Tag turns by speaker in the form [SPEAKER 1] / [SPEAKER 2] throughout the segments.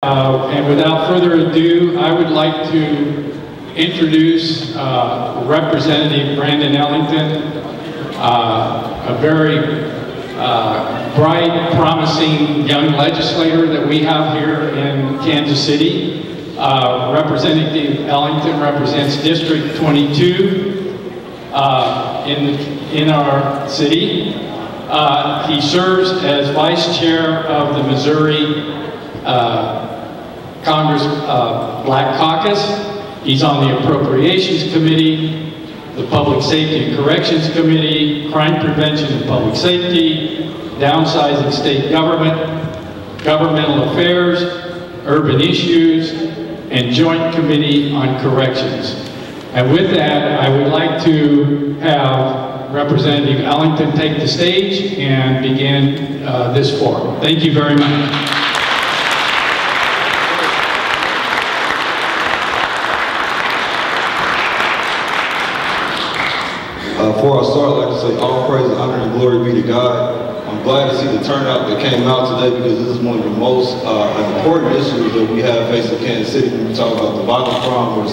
[SPEAKER 1] And without further ado, I would like to introduce Representative Brandon Ellington, a very bright, promising young legislator that we have here in Kansas City. Representative Ellington represents District 22 in our city. He serves as Vice Chair of the Missouri Congress Black Caucus. He's on the Appropriations Committee, the Public Safety and Corrections Committee, Crime Prevention and Public Safety, Downsizing State Government, Governmental Affairs, Urban Issues, and Joint Committee on Corrections. And with that, I would like to have Representative Ellington take the stage and begin this forum. Thank you very much.
[SPEAKER 2] Before I start, I'd like to say all praise, honor, and glory be to God. I'm glad to see the turnout that came out today because this is one of the most important issues that we have facing Kansas City when we talk about the violent crime or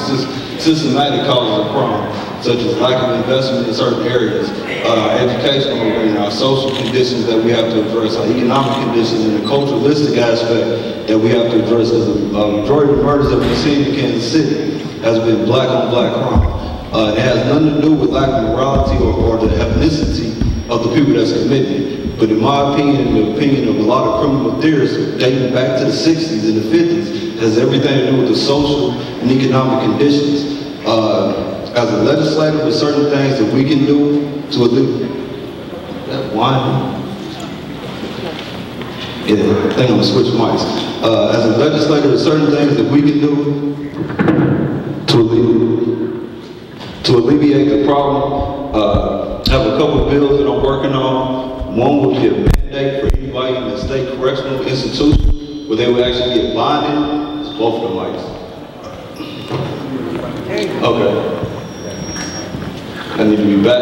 [SPEAKER 2] systematic causes of crime, such as lack of investment in certain areas, educational and our social conditions that we have to address, our economic conditions, and the culturalistic aspect that we have to address, because the majority of the murders that we've seen in Kansas City has been black on black crime. It has nothing to do with lack of morality or the ethnicity of the people that's committing it. But in my opinion, and the opinion of a lot of criminal theorists dating back to the 60s and the 50s, has everything to do with the social and economic conditions. As a legislator, there's certain things that we can do to alleviate that whining. Yeah, I think I'm gonna switch mics. As a legislator, there's certain things that we can do to alleviate the problem. I have a couple of bills that I'm working on. One would be a mandate for anybody in the state correctional institution where they would actually get bonded. It's both of the mics. Okay. I need to be back.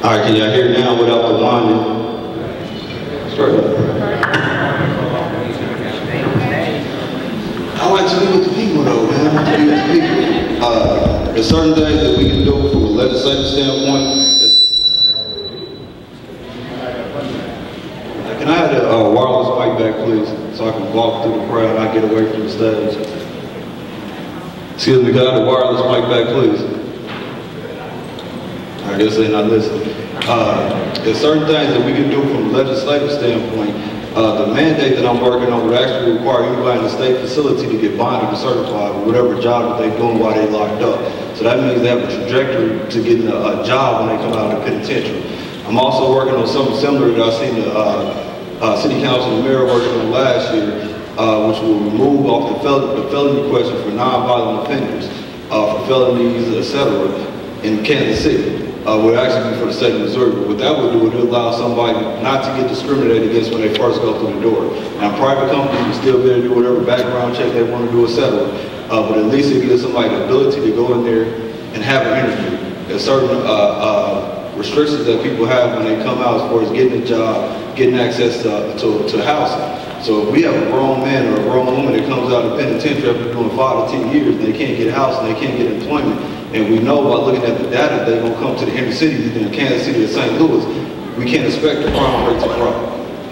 [SPEAKER 2] All right, can y'all hear now without the bonding? Straight up. I like to be with the people though, man. I like to be with the people. There's certain things that we can do from a legislative standpoint. Can I have the wireless mic back, please, so I can walk through the crowd and I get away from the stage? Excuse me, can I have the wireless mic back, please? I guess they're not listening. There's certain things that we can do from a legislative standpoint. The mandate that I'm working on would actually require anybody in the state facility to get bonded or certified with whatever job that they're doing while they're locked up. So that means they have a trajectory to getting a job when they come out of the penitentiary. I'm also working on something similar that I seen the City Council and the Mayor working on last year, which will remove off the felony question for non-violent offenders, for felonies, etc. in Kansas City. Would actually be for the state of Missouri, but what that would do, it would allow somebody not to get discriminated against when they first go through the door. Now, private companies will still be able to do whatever background check they want to do, etc. But at least it gives somebody the ability to go in there and have an interview. There's certain restrictions that people have when they come out as far as getting a job, getting access to housing. So if we have a grown man or a grown woman that comes out of the penitentiary after doing 5 to 10 years and they can't get a house and they can't get employment, and we know by looking at the data they're going to come to the inner cities, either in Kansas City or St. Louis, we can't expect the crime rate to drop.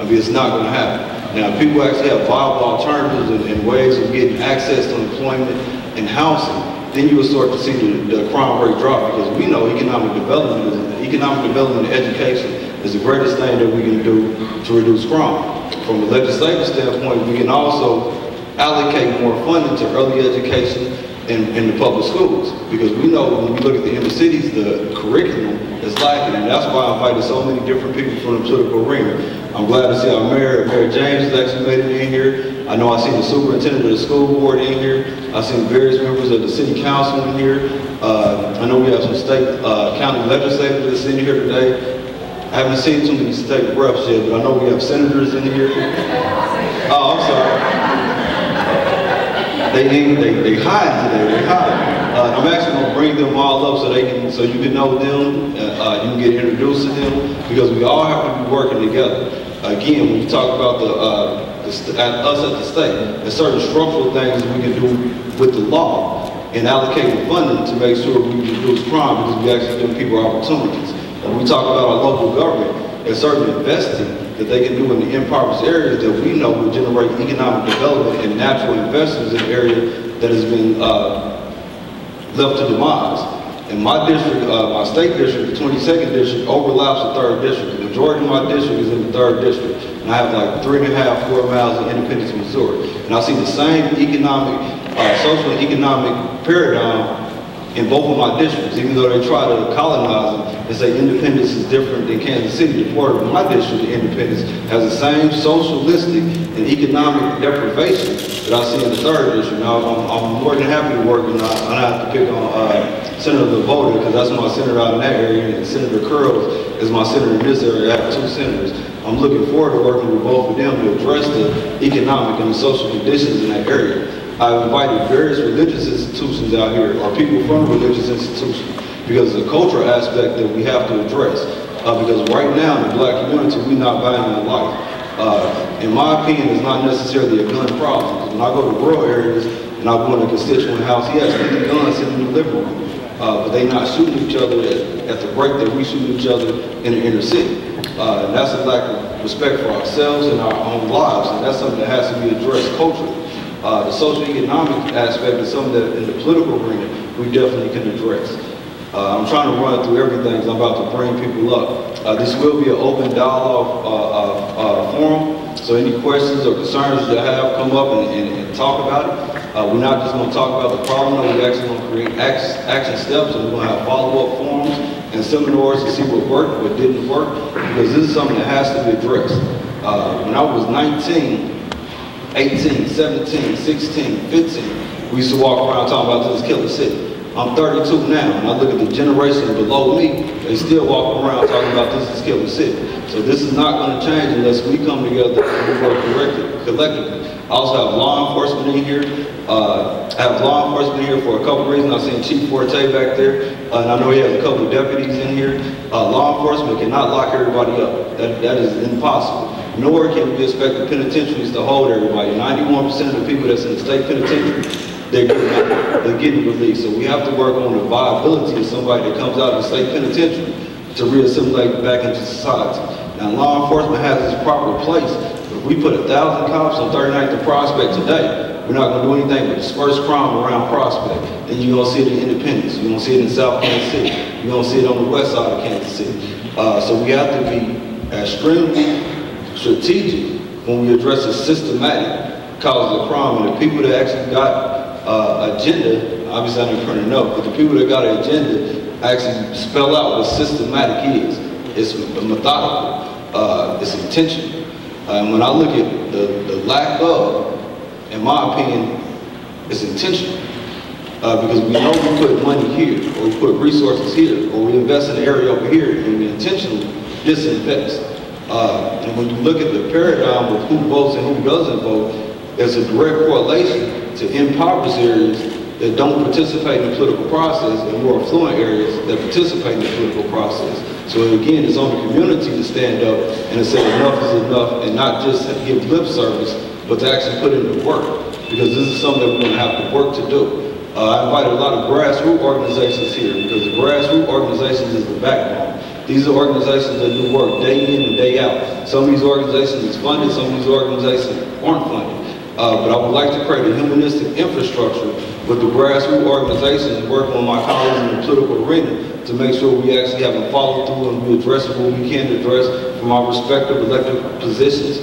[SPEAKER 2] I mean, it's not going to happen. Now, if people actually have viable alternatives and ways of getting access to employment and housing, then you will start to see the crime rate drop, because we know economic development and education is the greatest thing that we can do to reduce crime. From a legislative standpoint, we can also allocate more funding to early education in the public schools, because we know when we look at the inner cities, the curriculum is lacking, and that's why I invited so many different people from the political arena. I'm glad to see our Mayor James has actually made it in here. I know I seen the superintendent of the school board in here. I've seen various members of the city council in here. I know we have some state county legislators that's in here today. I haven't seen too many state reps yet, but I know we have senators in here. Oh, I'm sorry. They hide today. They hide. I'm actually going to bring them all up so you can know them. You can get introduced to them, because we all have to be working together. Again, when you talk about us at the state. There's certain structural things we can do with the law and allocating funding to make sure we reduce crime because we actually give people opportunities. When we talk about our local government, there's certain investing that they can do in the impoverished areas that we know will generate economic development and natural investments in an area that has been left to demise. In my district, my state district, the 22nd district, overlaps the 3rd district. The majority of my district is in the 3rd district. And I have like 3.5, 4 miles of Independence, Missouri. And I see the same economic, social and economic paradigm in both of my districts, even though they try to colonize them and say Independence is different than Kansas City. The part of my district, Independence, has the same socialistic and economic deprivation that I see in the 3rd district. Now, I'm more than happy to work, and I have to pick on Senator LeVota, because that's my senator out in that area, and Senator Curls is my senator in this area. I have 2 senators. I'm looking forward to working with both of them to address the economic and the social conditions in that area. I've invited various religious institutions out here, or people from religious institutions, because it's a cultural aspect that we have to address. Because right now in the black community, we're not valuing life. In my opinion, it's not necessarily a gun problem. When I go to rural areas and I go in a constituent house, he has 50 guns sitting in the living room. But they not shooting each other at the break that we shoot each other in the inner city. And that's a lack of respect for ourselves and our own lives, and that's something that has to be addressed culturally. The socio-economic aspect is something that in the political arena we definitely can address. I'm trying to run through everything because I'm about to bring people up. This will be an open dialogue forum, so any questions or concerns that have, come up and talk about it. We're not just going to talk about the problem, we're actually going to create action steps, and we're going to have follow-up forums and seminars to see what worked, what didn't work, because this is something that has to be addressed. When I was 19, 18, 17, 16, 15, we used to walk around talking about this killer city. I'm 32 now, and I look at the generation below me, they still walk around talking about this is killer city. So this is not going to change unless we come together and we work collectively. I also have law enforcement in here. I have law enforcement here for a couple reasons. I've seen Chief Forte back there, and I know he has a couple of deputies in here. Law enforcement cannot lock everybody up. That is impossible. Nor can we expect the penitentiaries to hold everybody. 91% of the people that's in the state penitentiary, they're getting released. So we have to work on the viability of somebody that comes out of the state penitentiary to reassimilate back into society. Now, law enforcement has its proper place. If we put 1,000 cops on 39th and Prospect today, we're not going to do anything but disperse crime around Prospect. Then you're going to see it in Independence. You're going to see it in South Kansas City. You're going to see it on the west side of Kansas City. So we have to be extremely strategic when we address the systematic causes of crime. And the people that actually got agenda, obviously I didn't print it up, but the people that got an agenda actually spell out what systematic is. It's methodical, it's intentional. And when I look at the lack of, in my opinion, it's intentional. Because we know we put money here, or we put resources here, or we invest in an area over here, and we intentionally disinvest. And when you look at the paradigm of who votes and who doesn't vote, there's a direct correlation to impoverished areas that don't participate in the political process and more affluent areas that participate in the political process. So again, it's on the community to stand up and to say enough is enough, and not just give lip service, but to actually put in the work, because this is something that we're going to have to work to do. I invited a lot of grassroots organizations here, because the grassroots organizations is the backbone. These are organizations that do work day in and day out. Some of these organizations is funded, some of these organizations aren't funded. But I would like to create a humanistic infrastructure with the grassroots organizations, working with my colleagues in the political arena to make sure we actually have a follow through and we address what we can address from our respective elected positions,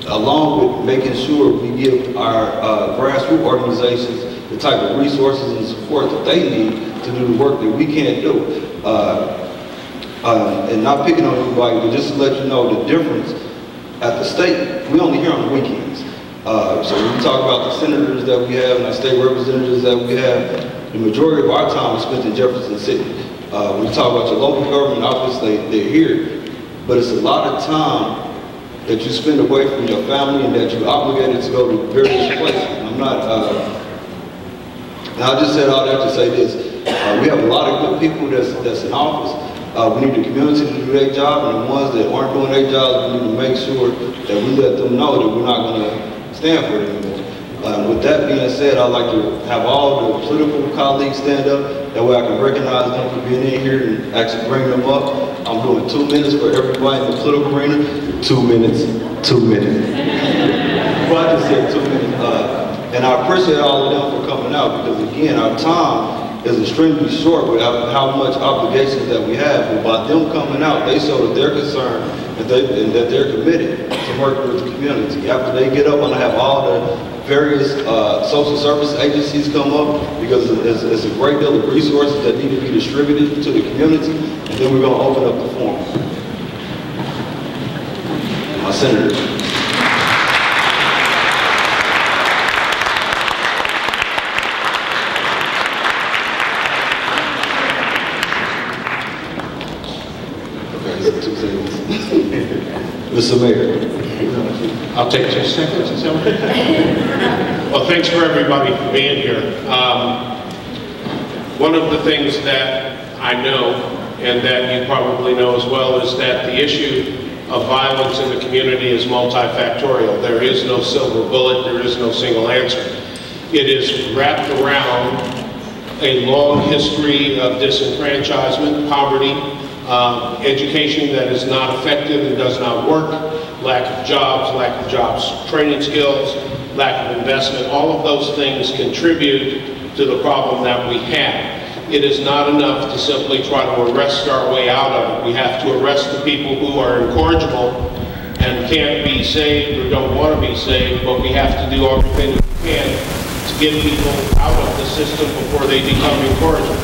[SPEAKER 2] along with making sure we give our grassroots organizations the type of resources and support that they need to do the work that we can't do. And not picking on anybody, but just to let you know the difference at the state, we only hear on the weekends. So when we talk about the senators that we have and our state representatives that we have, the majority of our time is spent in Jefferson City. When you talk about your local government office, they're here, but it's a lot of time that you spend away from your family and that you're obligated to go to various places. I'm not, and I just said all that to say this. We have a lot of good people that's in office, We need the community to do their job, and the ones that aren't doing their jobs, we need to make sure that we let them know that we're not going to stand for it anymore. With that being said, I'd like to have all the political colleagues stand up. That way I can recognize them for being in here and actually bring them up. I'm doing 2 minutes for everybody in the political arena. 2 minutes, 2 minutes. Well, I just said 2 minutes. And I appreciate all of them for coming out, because again, our time is extremely short with how much obligations that we have. But by them coming out, they show that they're concerned and that they're committed to work with the community. After they get up, I'm gonna have all the various social service agencies come up, because it's a great deal of resources that need to be distributed to the community, and then we're gonna open up the forum. My senator. Mr. Mayor.
[SPEAKER 3] I'll take 2 seconds. Is that okay? Well, thanks for everybody for being here. One of the things that I know, and that you probably know as well, is that the issue of violence in the community is multifactorial. There is no silver bullet, there is no single answer. It is wrapped around a long history of disenfranchisement, poverty, education that is not effective and does not work, lack of jobs training skills, lack of investment. All of those things contribute to the problem that we have. It is not enough to simply try to arrest our way out of it. We have to arrest the people who are incorrigible and can't be saved or don't want to be saved, but we have to do everything we can to get people out of the system before they become incorrigible.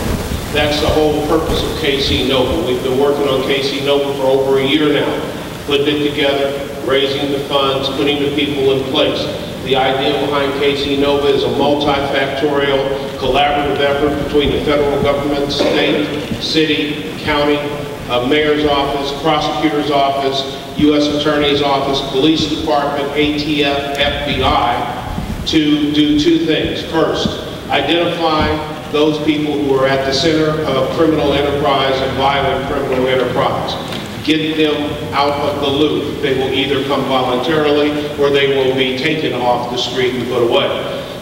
[SPEAKER 3] That's the whole purpose of KC Nova. We've been working on KC Nova for over a year now, putting it together, raising the funds, putting the people in place. The idea behind KC Nova is a multifactorial, collaborative effort between the federal government, state, city, county, mayor's office, prosecutor's office, U.S. Attorney's office, police department, ATF, FBI, to do 2 things. First, identify those people who are at the center of criminal enterprise and violent criminal enterprise. Get them out of the loop. They will either come voluntarily or they will be taken off the street and put away.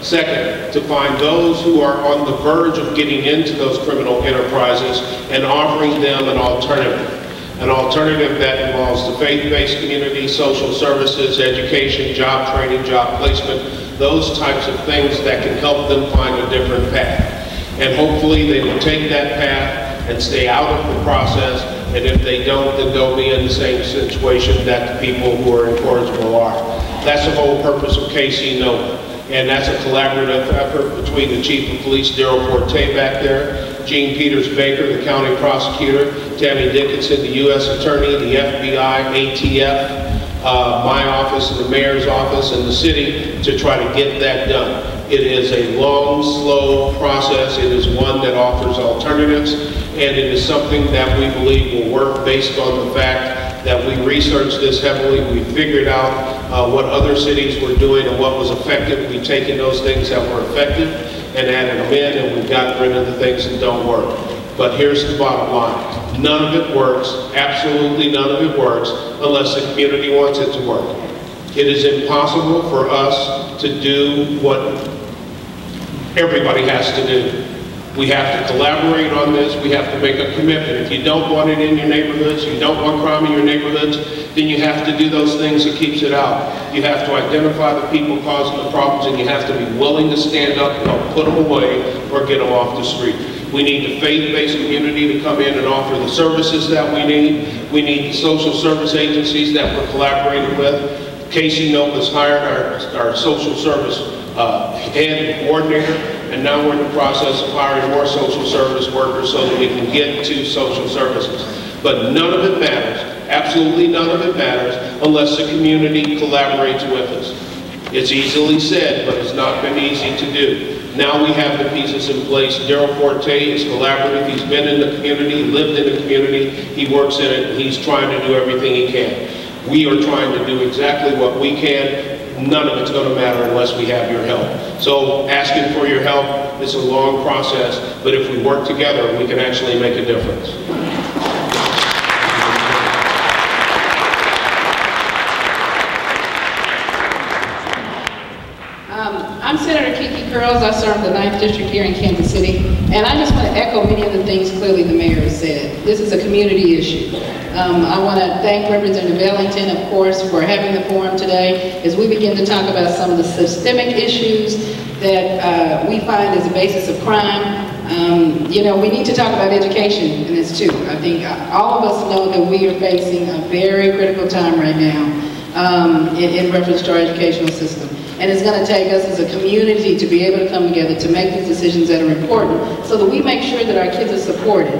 [SPEAKER 3] Second, to find those who are on the verge of getting into those criminal enterprises and offering them an alternative that involves the faith-based community, social services, education, job training, job placement, those types of things that can help them find a different path. And hopefully they will take that path and stay out of the process, and if they don't, then they'll be in the same situation that the people who are incorrigible are. That's the whole purpose of KC Nova, and that's a collaborative effort between the Chief of Police, Daryl Forte back there, Gene Peters Baker, the County Prosecutor, Tammy Dickinson, the U.S. Attorney, the FBI, ATF, my office, and the Mayor's office, and the city to try to get that done. It is a long, slow process. It is one that offers alternatives, and it is something that we believe will work based on the fact that we researched this heavily. We figured out what other cities were doing and what was effective. We've taken those things that were effective and added them in, and we've gotten rid of the things that don't work. But here's the bottom line. None of it works, absolutely none of it works, unless the community wants it to work. It is impossible for us to do what everybody has to do. We have to collaborate on this. We have to make a commitment. If you don't want it in your neighborhoods, you don't want crime in your neighborhoods, then you have to do those things that keeps it out. You have to identify the people causing the problems, and you have to be willing to stand up and help put them away or get them off the street. We need the faith-based community to come in and offer the services that we need. We need the social service agencies that we're collaborating with. KC Nova's hired our social service head coordinator, and now we're in the process of hiring more social service workers so that we can get to social services. But none of it matters, absolutely none of it matters, unless the community collaborates with us. It's easily said, but it's not been easy to do. Now we have the pieces in place. Daryl Forte is collaborative. He's been in the community, lived in the community, he works in it, and he's trying to do everything he can. We are trying to do exactly what we can. None of it's going to matter unless we have your help. So asking for your help is a long process, but if we work together, we can actually make a difference.
[SPEAKER 4] I'm Senator Kiki Curls. I serve the 9th District here in Kansas City. And I just want to echo many of the things clearly the mayor has said. This is a community issue. I want to thank Representative Ellington, of course, for having the forum today as we begin to talk about some of the systemic issues that we find as a basis of crime. You know, we need to talk about education in this too. I think all of us know that we are facing a very critical time right now in reference to our educational system. And it's going to take us as a community to be able to come together to make these decisions that are important so that we make sure that our kids are supported.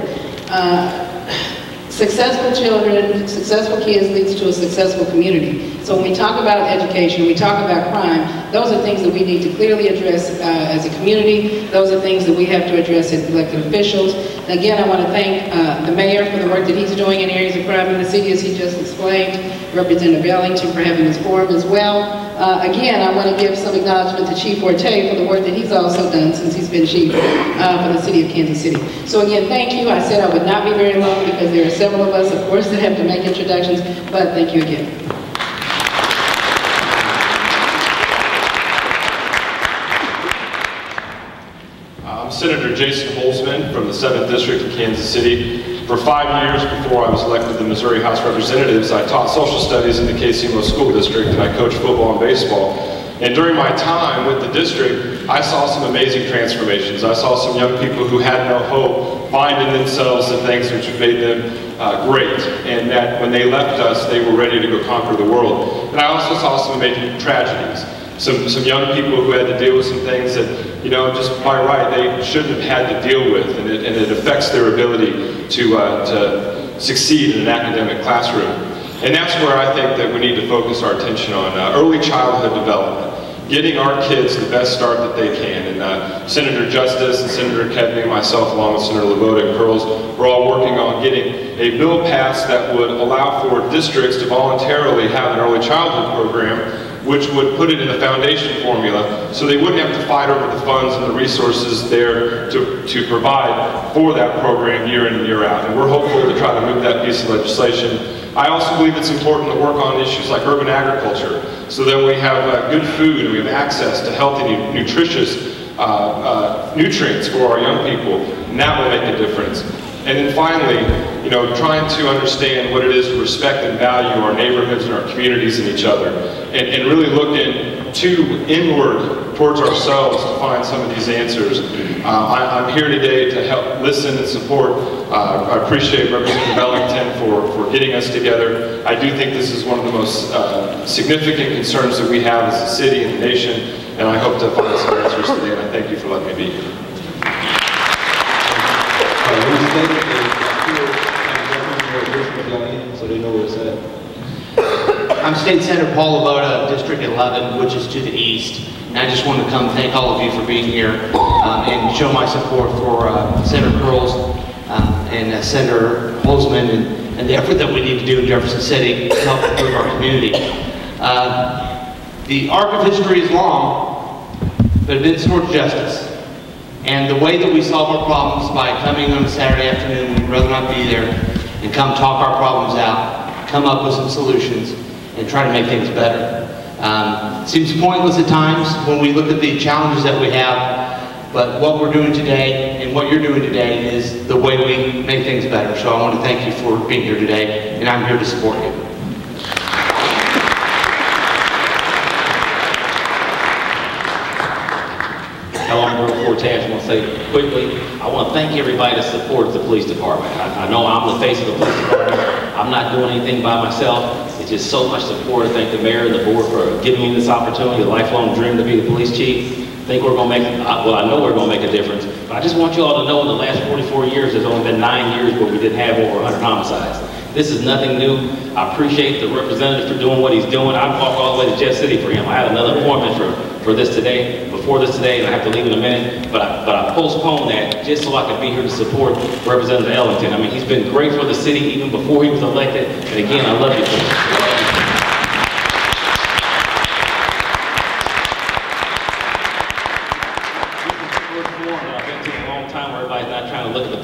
[SPEAKER 4] Successful children, successful kids leads to a successful community. So when we talk about education, we talk about crime, those are things that we need to clearly address as a community. Those are things that we have to address as elected officials. And again, I want to thank the mayor for the work that he's doing in areas of crime in the city, as he just explained, Representative Ellington for having this forum as well. Again, I want to give some acknowledgement to Chief Forte for the work that he's also done since he's been chief for the city of Kansas City. So again, thank you. I said I would not be very long because there are several of us, of course, that have to make introductions, but thank you again.
[SPEAKER 5] I'm Senator Jason Holzman from the 7th District of Kansas City. For 5 years before I was elected to the Missouri House of Representatives, I taught social studies in the KCMO School District, and I coached football and baseball. And during my time with the district, I saw some amazing transformations. I saw some young people who had no hope finding themselves in things which made them great, and that when they left us, they were ready to go conquer the world. And I also saw some amazing tragedies. Some young people who had to deal with some things that, you know, just by right, they shouldn't have had to deal with, and it affects their ability to succeed in an academic classroom. And that's where I think that we need to focus our attention on early childhood development, getting our kids the best start that they can. And Senator Justice and Senator Kennedy and myself, along with Senator LaVota and Curls, we're all working on getting a bill passed that would allow for districts to voluntarily have an early childhood program, which would put it in the foundation formula so they wouldn't have to fight over the funds and the resources there to provide for that program year in and year out. And we're hopeful to try to move that piece of legislation. I also believe it's important to work on issues like urban agriculture so that we have good food and we have access to healthy, nutritious nutrients for our young people, and that will make a difference. And then finally, you know, trying to understand what it is to respect and value our neighborhoods and our communities and each other, and really looking inward towards ourselves to find some of these answers. I'm here today to help listen and support. I appreciate Representative Ellington for getting us together. I do think this is one of the most significant concerns that we have as a city and the nation, and I hope to find some answers today, and I thank you for letting me be here.
[SPEAKER 2] So they know where it's at.
[SPEAKER 6] I'm State Senator Paul LaVota, District 11, which is to the east. And I just want to come thank all of you for being here and show my support for Senator Curls and Senator Holzman and the effort that we need to do in Jefferson City to help improve our community. The arc of history is long, but it is towards justice. And the way that we solve our problems by coming on a Saturday afternoon, we'd rather not be there, and come talk our problems out, come up with some solutions, and try to make things better. Seems pointless at times when we look at the challenges that we have, but what we're doing today and what you're doing today is the way we make things better. So I want to thank you for being here today, and I'm here to support you.
[SPEAKER 7] I'm Earl Forte. I just want to say quickly, I want to thank everybody that supports the police department. I know I'm the face of the police department. I'm not doing anything by myself. It's just so much support. I thank the mayor and the board for giving me this opportunity, a lifelong dream to be the police chief. I think we're going to make, well, I know we're going to make a difference. But I just want you all to know in the last 44 years, there's only been 9 years where we didn't have over 100 homicides. This is nothing new. I appreciate the representative for doing what he's doing. I'd walk all the way to Jeff City for him. I had another appointment for this today, before this today, and I have to leave in a minute, but I postponed that just so I could be here to support Representative Ellington. I mean, he's been great for the city even before he was elected, and again, I love you.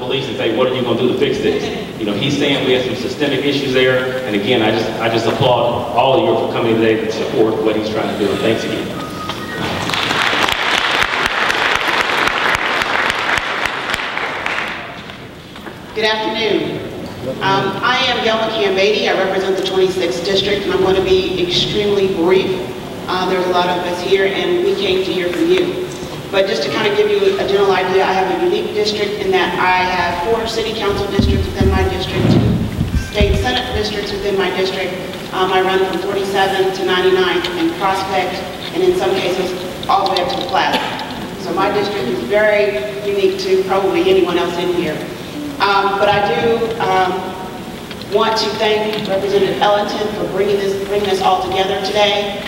[SPEAKER 7] And say, what are you going to do to fix this? You know, he's saying we have some systemic issues there, and again, I just applaud all of you for coming today to support what he's trying to do. Thanks again.
[SPEAKER 8] Good afternoon. I am Gail McCann Beatty. I represent the 26th District, and I'm going to be extremely brief. There's a lot of us here, and we came to hear from you. But just to kind of give you a general idea, I have a unique district in that I have 4 city council districts within my district, 2 state senate districts within my district. I run from 47 to 99th and Prospect, and in some cases, all the way up to the Plaza. So my district is very unique to probably anyone else in here. But I do want to thank Representative Ellington for bringing this all together today.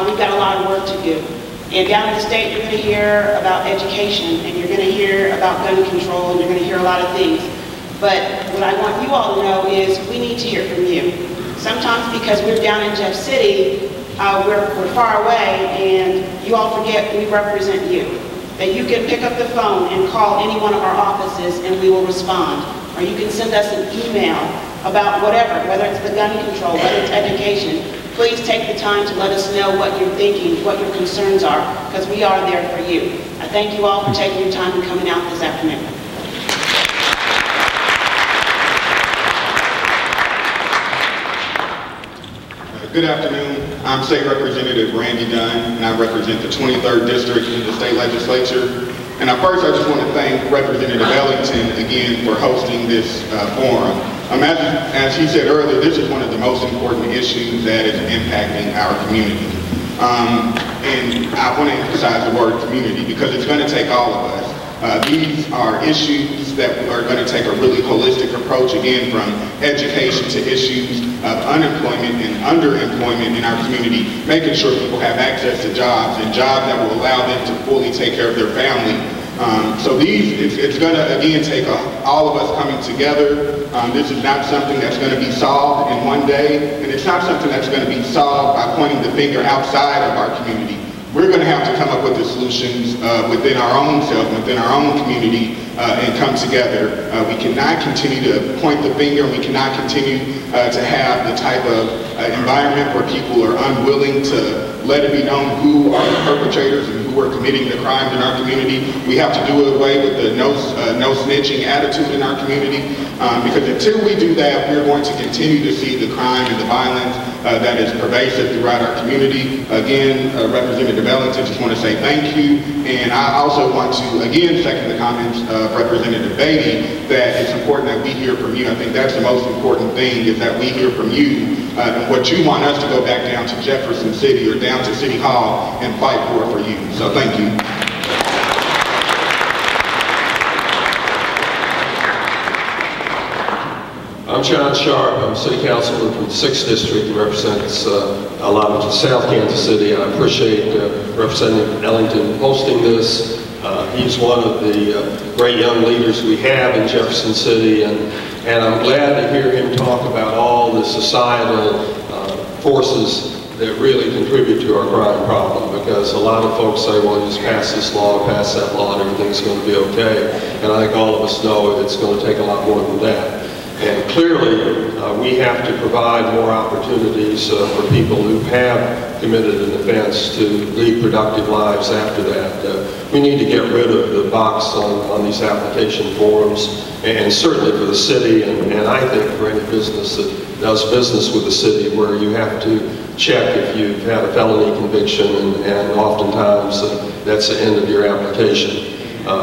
[SPEAKER 8] We've got a lot of work to do. And down in the state, you're going to hear about education, and you're going to hear about gun control, and you're going to hear a lot of things. But what I want you all to know is we need to hear from you. Sometimes because we're down in Jeff City, we're far away, and you all forget we represent you. That you can pick up the phone and call any one of our offices, and we will respond. Or you can send us an email about whatever, whether it's the gun control, whether it's education. Please take the time to let us know what you're thinking, what your concerns are, because we are there for you. I thank you all for taking your time and coming out this afternoon.
[SPEAKER 9] Good afternoon. I'm State Representative Randy Dunn, and I represent the 23rd District in the state legislature. And first, I just want to thank Representative Ellington again for hosting this forum. As he said earlier, this is one of the most important issues that is impacting our community. And I want to emphasize the word community because it's going to take all of us. These are issues that are going to take a really holistic approach, again, from education to issues of unemployment and underemployment in our community, making sure people have access to jobs and jobs that will allow them to fully take care of their family. So it's going to, again, take all of us coming together. This is not something that's going to be solved in one day, and it's not something that's going to be solved by pointing the finger outside of our community. We're going to have to come up with the solutions within our own self, within our own community, and come together. We cannot continue to point the finger, and we cannot continue to have the type of environment where people are unwilling to let it be known who are the perpetrators and who are committing the crimes in our community. We have to do away with the no snitching attitude in our community, because until we do that, we're going to continue to see the crime and the violence that is pervasive throughout our community. Again, Representative Ellington, just want to say thank you, and I also want to again second the comments of Representative Beatty that it's important that we hear from you. I think that's the most important thing, is that we hear from you and what you want us to go back down to Jefferson City or down to City Hall and fight for you. So thank you.
[SPEAKER 10] I'm John Sharp. I'm City Councilman from the 6th District and represents a lot of South Kansas City. I appreciate Representative Ellington hosting this. He's one of the great young leaders we have in Jefferson City, and I'm glad to hear him talk about all the societal forces that really contribute to our crime problem, because a lot of folks say, well, just pass this law, pass that law, and everything's going to be okay. And I think all of us know it's going to take a lot more than that. And clearly, we have to provide more opportunities for people who have committed an offense to lead productive lives after that. We need to get rid of the box on these application forms, and certainly for the city, and I think for any business that does business with the city, where you have to check if you've had a felony conviction, and oftentimes that's the end of your application.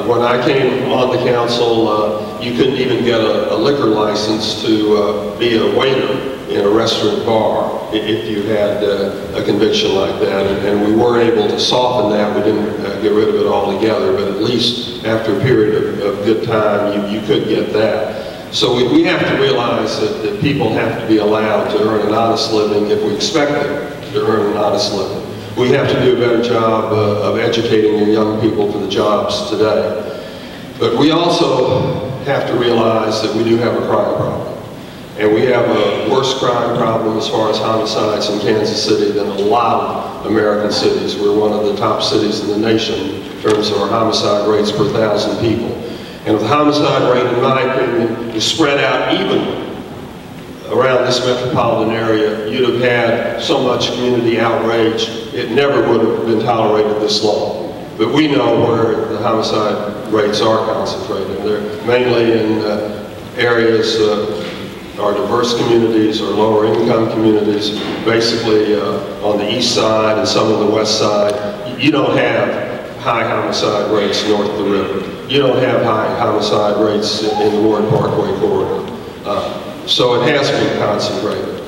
[SPEAKER 10] When I came on the council, you couldn't even get a liquor license to be a waiter in a restaurant bar if you had a conviction like that, and we were able to soften that. We didn't get rid of it altogether, but at least after a period of good time, you could get that. So we have to realize that people have to be allowed to earn an honest living if we expect them to earn an honest living. We have to do a better job of educating your young people for the jobs today. But we also have to realize that we do have a crime problem. And we have a worse crime problem as far as homicides in Kansas City than a lot of American cities. We're one of the top cities in the nation in terms of our homicide rates per 1,000 people. And if the homicide rate, in my opinion, is spread out evenly around this metropolitan area, you'd have had so much community outrage, it never would have been tolerated this long. But we know where the homicide rates are concentrated. They're mainly in areas are diverse communities or lower income communities, basically on the east side and some on the west side. You don't have high homicide rates north of the river. You don't have high homicide rates in the Warren Parkway corridor. So it has been concentrated.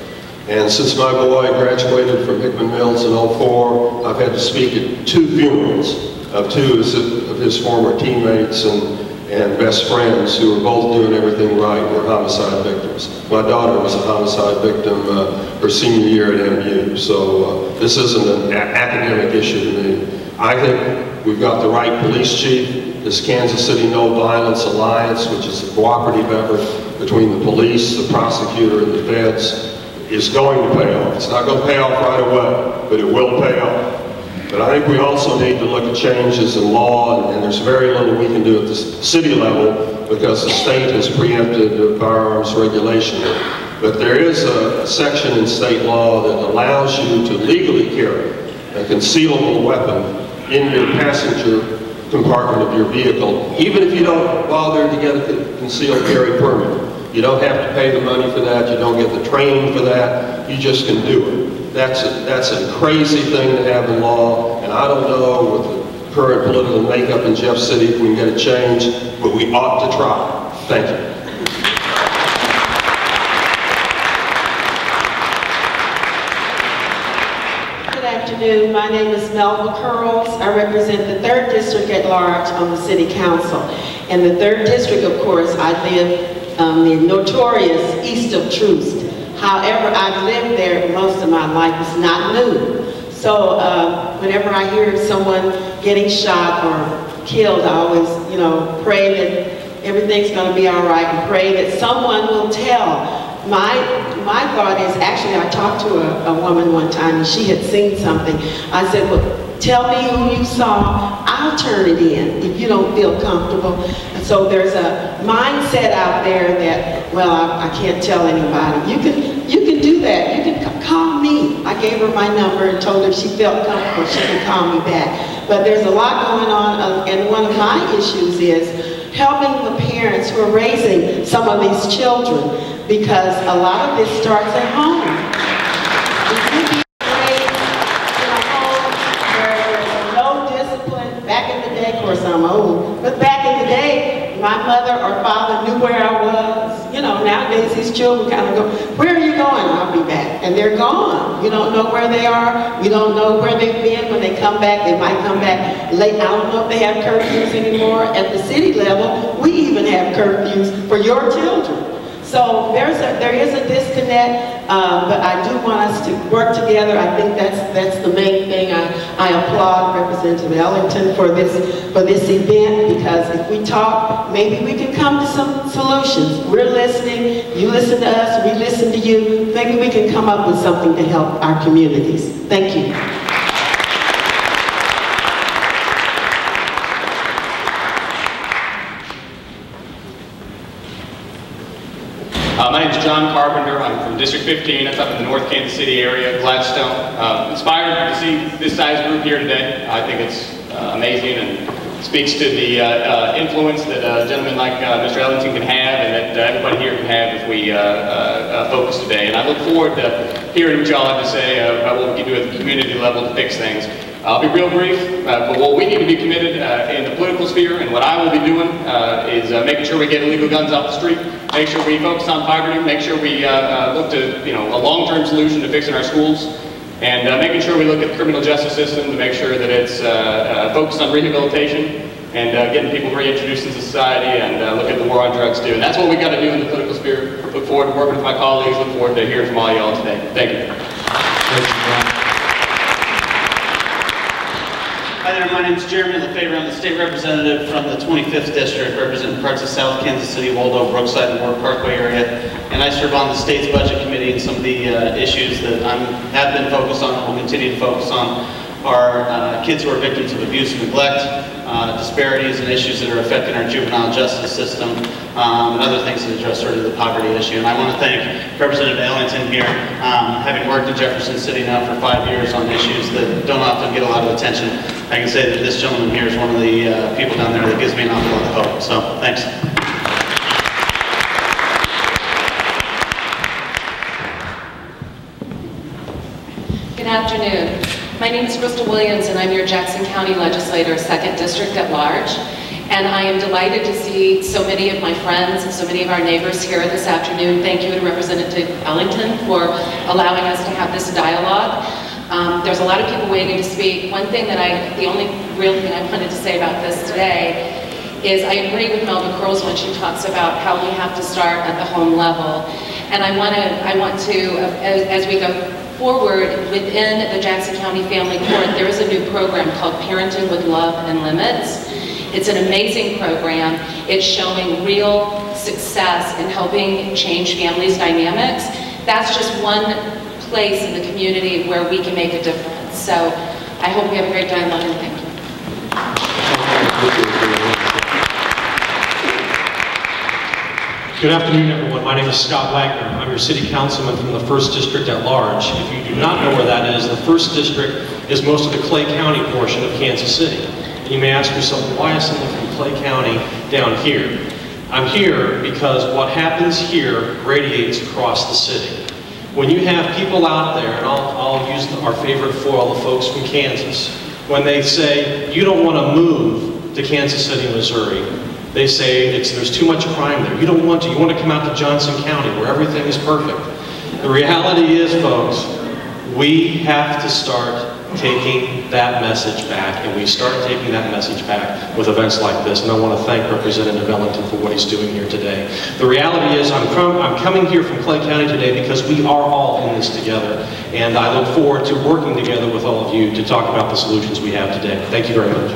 [SPEAKER 10] And since my boy graduated from Hickman Mills in '04, I've had to speak at 2 funerals of 2 of his former teammates and best friends who were both doing everything right and were homicide victims. My daughter was a homicide victim her senior year at MU, so this isn't an academic issue to me. I think we've got the right police chief. This Kansas City No Violence Alliance, which is a cooperative effort between the police, the prosecutor, and the feds, is going to pay off. It's not going to pay off right away, but it will pay off. But I think we also need to look at changes in law, and there's very little we can do at the city level because the state has preempted firearms regulation. But there is a section in state law that allows you to legally carry a concealable weapon in your passenger compartment of your vehicle, even if you don't bother to get a concealed carry permit. You don't have to pay the money for that, you don't get the training for that, you just can do it. That's a crazy thing to have in law, and I don't know with the current political makeup in Jeff City if we can get it changed, but we ought to try. Thank you.
[SPEAKER 8] Good afternoon. My name is Melba Curls. I represent the 3rd District at large on the City Council. In the 3rd District, of course, I live the notorious east of Troost. However, I've lived there most of my life. It's not new. So whenever I hear someone getting shot or killed, I always, pray that everything's going to be all right and pray that someone will tell. My thought is, actually, I talked to a woman one time and she had seen something. I said, well, tell me who you saw, I'll turn it in if you don't feel comfortable. And so there's a mindset out there that, well, I can't tell anybody. You can do that. You can call me. I gave her my number and told her if she felt comfortable, she can call me back. But there's a lot going on, and one of my issues is helping the parents who are raising some of these children, because a lot of this starts at home. If you be raised in a home where there's no discipline, back in the day, of course I'm old, but back in the day, my mother or father knew where I was. Nowadays these children kind of go, where are you going? I'll be back. And they're gone. You don't know where they are. You don't know where they've been. When they come back, they might come back late. I don't know if they have curfews anymore. At the city level, we even have curfews for your children. So there is a disconnect, but I do want us to work together. I think that's the main thing. I applaud Representative Ellington for this event, because if we talk, maybe we can come to some solutions. We're listening, you listen to us, we listen to you. Maybe we can come up with something to help our communities. Thank you.
[SPEAKER 11] My name is John Carpenter. I'm from District 15. That's up in the North Kansas City area, Gladstone. Inspired to see this size group here today. I think it's amazing and speaks to the influence that a gentleman like Mr. Ellington can have, and that everybody here can have if we focus today. And I look forward to hearing what y'all have to say about what we can do at the community level to fix things. I'll be real brief, but what we need to be committed in the political sphere, and what I will be doing is making sure we get illegal guns off the street, make sure we focus on poverty, make sure we look to a long-term solution to fixing our schools, and making sure we look at the criminal justice system to make sure that it's focused on rehabilitation and getting people reintroduced into society, and look at the war on drugs too. And that's what we got to do in the political sphere. Look forward to working with my colleagues, look forward to hearing from all y'all today. Thank you.
[SPEAKER 12] Hi there, my name is Jeremy Lefebvre. I'm the state representative from the 25th District, representing parts of South Kansas City, Waldo, Brookside, and Warren Parkway area. And I serve on the state's budget committee, and some of the issues that I have been focused on and will continue to focus on are kids who are victims of abuse and neglect, disparities and issues that are affecting our juvenile justice system, and other things that address sort of the poverty issue. And I want to thank Representative Ellington here, having worked in Jefferson City now for 5 years on issues that don't often get a lot of attention. I can say that this gentleman here is one of the people down there that gives me an awful lot of hope. So, thanks.
[SPEAKER 13] afternoon. My name is Crystal Williams, and I'm your Jackson County Legislator, 2nd District at Large. And I am delighted to see so many of my friends and so many of our neighbors here this afternoon. Thank you to Representative Ellington for allowing us to have this dialogue. There's a lot of people waiting to speak. The only real thing I wanted to say about this today is I agree with Melba Curls when she talks about how we have to start at the home level. And I want to, as we go forward within the Jackson County Family Court, there is a new program called Parenting with Love and Limits. It's an amazing program. It's showing real success in helping change families' dynamics. That's just one place in the community where we can make a difference. So I hope we have a great dialogue, and thank you.
[SPEAKER 14] Good afternoon, everyone. My name is Scott Wagner. I'm your city councilman from the 1st District at Large. If you do not know where that is, the 1st District is most of the Clay County portion of Kansas City. And you may ask yourself, why is someone from Clay County down here? I'm here because what happens here radiates across the city. When you have people out there, and I'll use our favorite foil, the folks from Kansas, when they say, you don't want to move to Kansas City, Missouri, they say there's too much crime there. You don't want to. You want to come out to Johnson County where everything is perfect. The reality is, folks, we have to start taking that message back, and we start taking that message back with events like this. And I want to thank Representative Ellington for what he's doing here today. The reality is I'm coming here from Clay County today because we are all in this together, and I look forward to working together with all of you to talk about the solutions we have today. Thank you very much.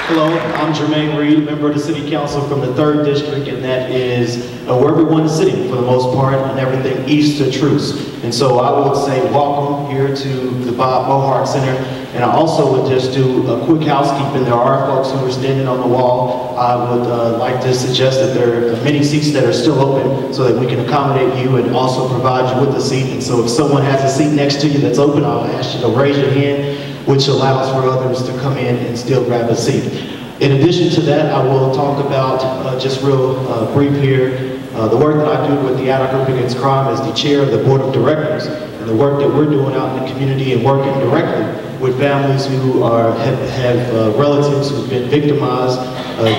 [SPEAKER 15] Hello, I'm Jermaine Reed, member of the City Council from the 3rd District, and that is where everyone is sitting for the most part, and everything east to Truce. And so I would say welcome here to the Bob Mohart Center, and I also would just do a quick housekeeping. There are folks who are standing on the wall. I would like to suggest that there are many seats that are still open so that we can accommodate you and also provide you with a seat. And so if someone has a seat next to you that's open, I'll ask you to raise your hand, which allows for others to come in and still grab a seat. In addition to that, I will talk about, just real brief here, the work that I do with the Ad Hoc Group Against Crime as the chair of the board of directors, and the work that we're doing out in the community and working directly with families who have relatives who've been victimized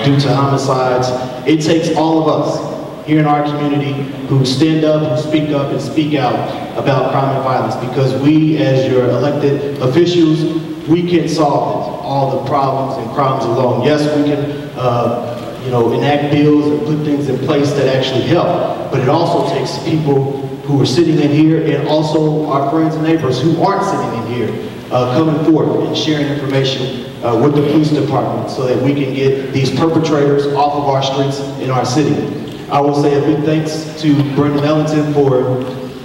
[SPEAKER 15] due to homicides. It takes all of us here in our community who stand up, who speak up and speak out about crime and violence, because we, as your elected officials, we can solve all the problems and crimes alone. Yes, we can enact bills and put things in place that actually help, but it also takes people who are sitting in here and also our friends and neighbors who aren't sitting in here coming forward and sharing information with the police department so that we can get these perpetrators off of our streets in our city. I will say a big thanks to Brendan Ellington for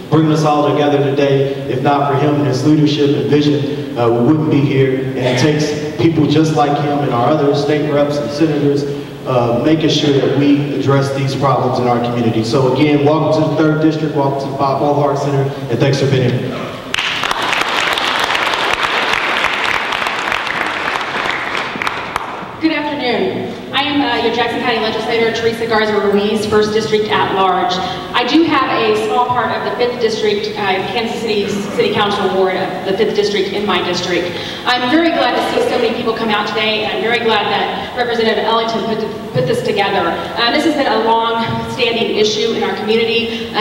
[SPEAKER 15] bringing us all together today. If not for him and his leadership and vision, we wouldn't be here. And it takes people just like him and our other state reps and senators making sure that we address these problems in our community. So again, welcome to the 3rd District, welcome to the Bob Mohart Center, and thanks for being here.
[SPEAKER 16] Good afternoon. I am your Jackson County Legislator, Teresa Garza Ruiz, 1st District at Large. I do have a small part of the 5th District, Kansas City City Council Ward of the 5th District in my district. I'm very glad to see so many people come out today, and I'm very glad that Representative Ellington put this together. This has been a long-standing issue in our community.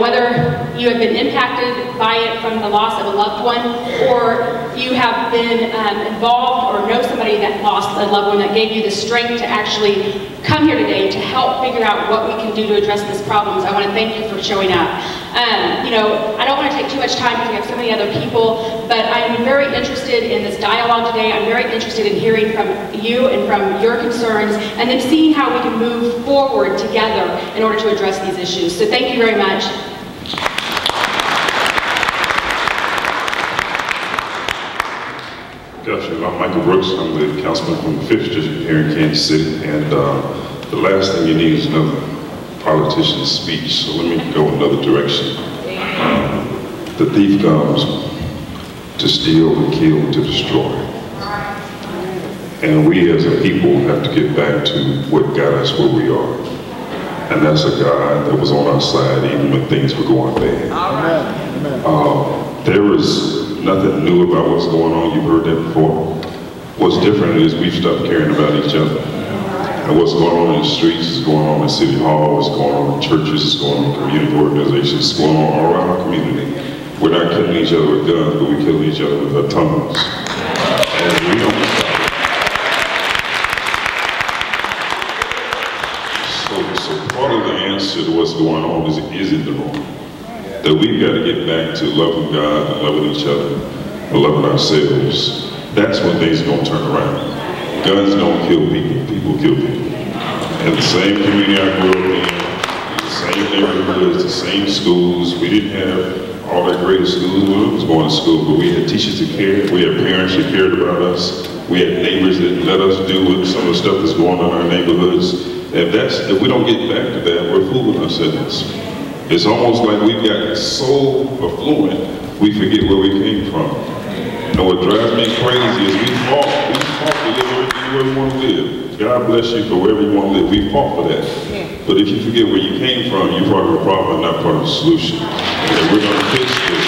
[SPEAKER 16] Whether you have been impacted by it from the loss of a loved one, or you have been involved or know somebody that lost a loved one that gave you the strength to actually come here today to help figure out what we can do to address these problems. I want to thank you for showing up. I don't want to take too much time because we have so many other people, but I'm very interested in this dialogue today. I'm very interested in hearing from you and from your concerns, and then seeing how we can move forward together in order to address these issues. So thank you very much.
[SPEAKER 17] Good afternoon. I'm Michael Brooks. I'm the councilman from the 5th District here in Kansas City, and the last thing you need is another politician's speech, so let me go another direction. The thief comes to steal, to kill, and to destroy. And we as a people have to get back to what got us where we are. And that's a God that was on our side even when things were going bad. There is nothing new about what's going on. You've heard that before. What's different is we've stopped caring about each other. And what's going on in the streets is going on in City Hall, it's going on in churches, it's going on in community organizations, it's going on all around our community. We're not killing each other with guns, but we're killing each other with our tongues. And we don't stop it. So part of the answer to what's going on is it the wrong? That we've got to get back to loving God and loving each other and loving ourselves. That's when things are going to turn around. Guns don't kill people, people kill people. And the same community I grew up in, the same neighborhoods, the same schools, we didn't have all that great schools when I was going to school, but we had teachers that cared, we had parents that cared about us, we had neighbors that let us do with some of the stuff that's going on in our neighborhoods. If we don't get back to that, we're fooling ourselves. It's almost like we've gotten so affluent, we forget where we came from. You know what drives me crazy is we fought to live everything where we want to live. God bless you for wherever you want to live. We fought for that. But if you forget where you came from, you're part of the problem and not part of the solution. And we're going to fix this.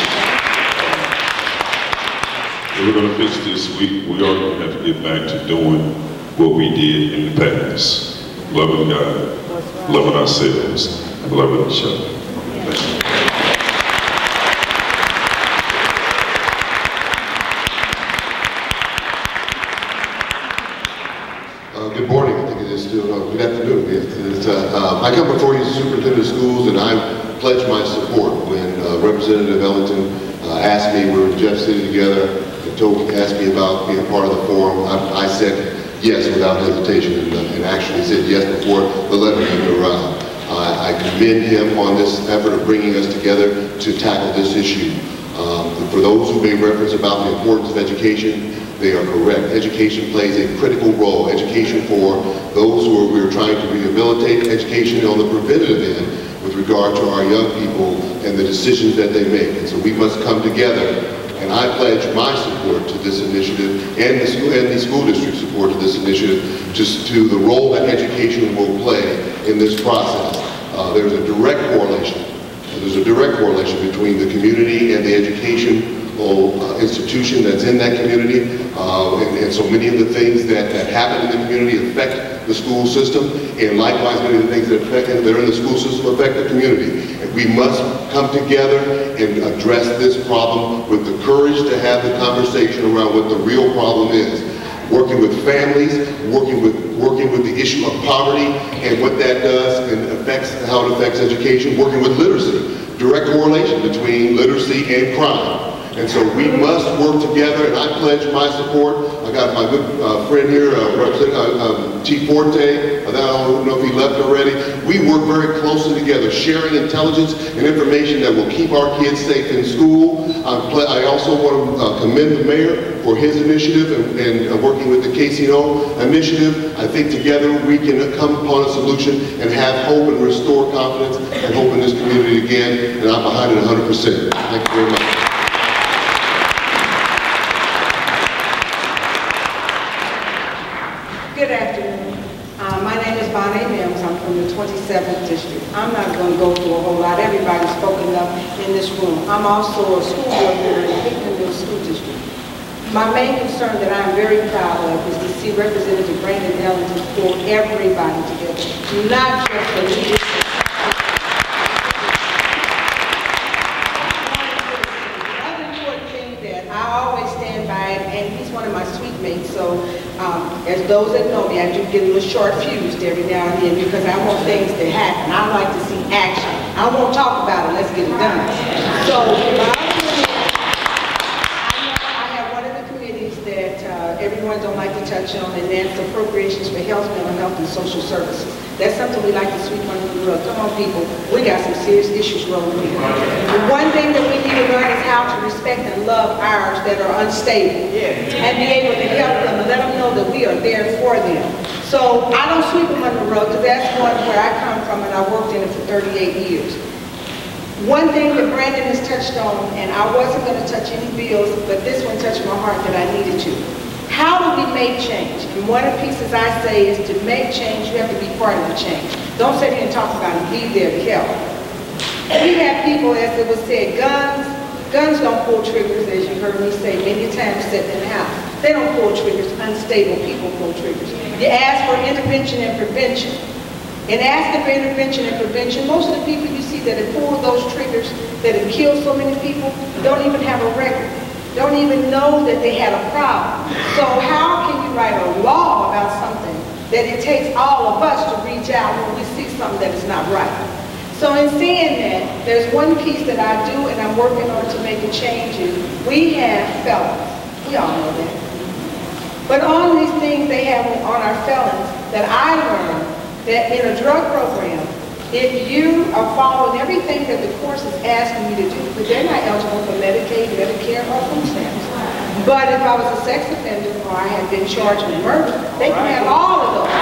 [SPEAKER 17] If we're going to fix this, we are going to have to get back to doing what we did in the past. Loving God, loving ourselves, and loving each other. Thank you.
[SPEAKER 18] Good morning, I think it is still, good afternoon. I come before you as superintendent of schools, and I pledge my support when Representative Ellington asked me, we were in Jeff City together, and asked me about being part of the forum. I said yes without hesitation, and actually said yes before the letter even arrived. I commend him on this effort of bringing us together to tackle this issue. For those who made reference about the importance of education, they are correct. Education plays a critical role. Education for those who we're trying to rehabilitate, education on the preventative end with regard to our young people and the decisions that they make. And so we must come together, and I pledge my support to this initiative and the school district support to this initiative, just to the role that education will play in this process. There's a direct correlation. There's a direct correlation between the community and the education institution that's in that community, and so many of the things that happen in the community affect the school system, and likewise many of the things that are in the school system affect the community. And we must come together and address this problem with the courage to have the conversation around what the real problem is. Working with families, working with the issue of poverty and what that does and how it affects education, working with literacy, direct correlation between literacy and crime. And so we must work together, and I pledge my support. I got my good friend here, Chief Forte, I don't know if he left already. We work very closely together, sharing intelligence and information that will keep our kids safe in school. I also want to commend the mayor for his initiative and working with the KCNO initiative. I think together we can come upon a solution and have hope and restore confidence and hope in this community again, and I'm behind it 100%. Thank you very much.
[SPEAKER 19] Good afternoon. My name is Bonnie Mims. I'm from the 27th District. I'm not going to go through a whole lot. Everybody's spoken up in this room. I'm also a school board member in the Hickmanville School District. My main concern that I'm very proud of is to see Representative Brandon Ellington pull everybody together, not just the leaders. So as those that know me, I do get a little short fused every now and then because I want things to happen. I like to see action. I don't want to talk about it, let's get it done. So I have one of the committees that everyone don't like to touch on, and that's appropriations for health, mental health, and social services. That's something we like to sweep under the rug. Come on, people, we got some serious issues rolling here. The one thing that we need to learn is how to respect and love ours that are unstable, and be able to help them and let them know that we are there for them. So I don't sweep them under the rug because that's one where I come from, and I worked in it for 38 years. One thing that Brandon has touched on, and I wasn't going to touch any bills, but this one touched my heart that I needed to. How do we make change? And one of the pieces I say is to make change, you have to be part of the change. Don't sit here and talk about it, be there to help. We have people, as it was said, guns don't pull triggers, as you heard me say many times sitting in the house. They don't pull triggers, unstable people pull triggers. You ask for intervention and prevention. In asking for intervention and prevention, most of the people you see that have pulled those triggers, that have killed so many people, don't even have a record. Don't even know that they had a problem. So how can you write a law about something that it takes all of us to reach out when we see something that is not right? So in saying that, there's one piece that I do and I'm working on to make a change is we have felons. We all know that. But on these things they have on our felons that I learned that in a drug program, if you are following everything that the course is asking you to do, but they're not eligible for Medicaid, Medicare, or food stamps. But if I was a sex offender or I had been charged with murder, they can have all of those.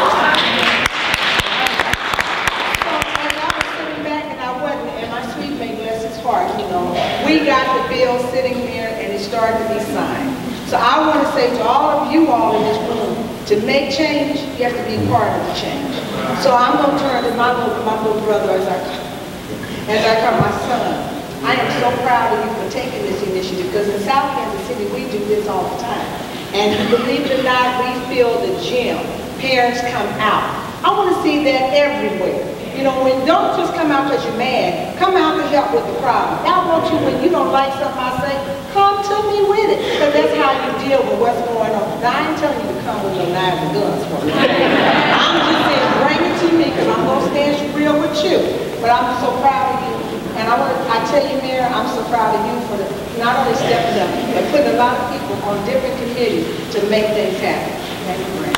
[SPEAKER 19] So as I was sitting back and I wasn't, and my sweet mate, bless his heart, you know, we got the bill sitting there and it started to be signed. So I want to say to all of you all in this room, to make change, you have to be part of the change. So I'm going to turn to my little brother as I call my son. I am so proud of you for taking this initiative because in South Kansas City we do this all the time. And believe it or not, we fill the gym. Parents come out. I want to see that everywhere. You know, don't just come out because you're mad. Come out to help with the problem. I want you, when you don't like something I say, come to me with it. Because that's how you deal with what's going on. Now, I ain't telling you to come with your knives and guns for me. I'm just saying, bring it to me because I'm going to stand real with you. But I'm so proud of you. And I tell you, Mayor, I'm so proud of you for not only stepping up, but putting a lot of people on different committees to make things happen. Thank you, Brent.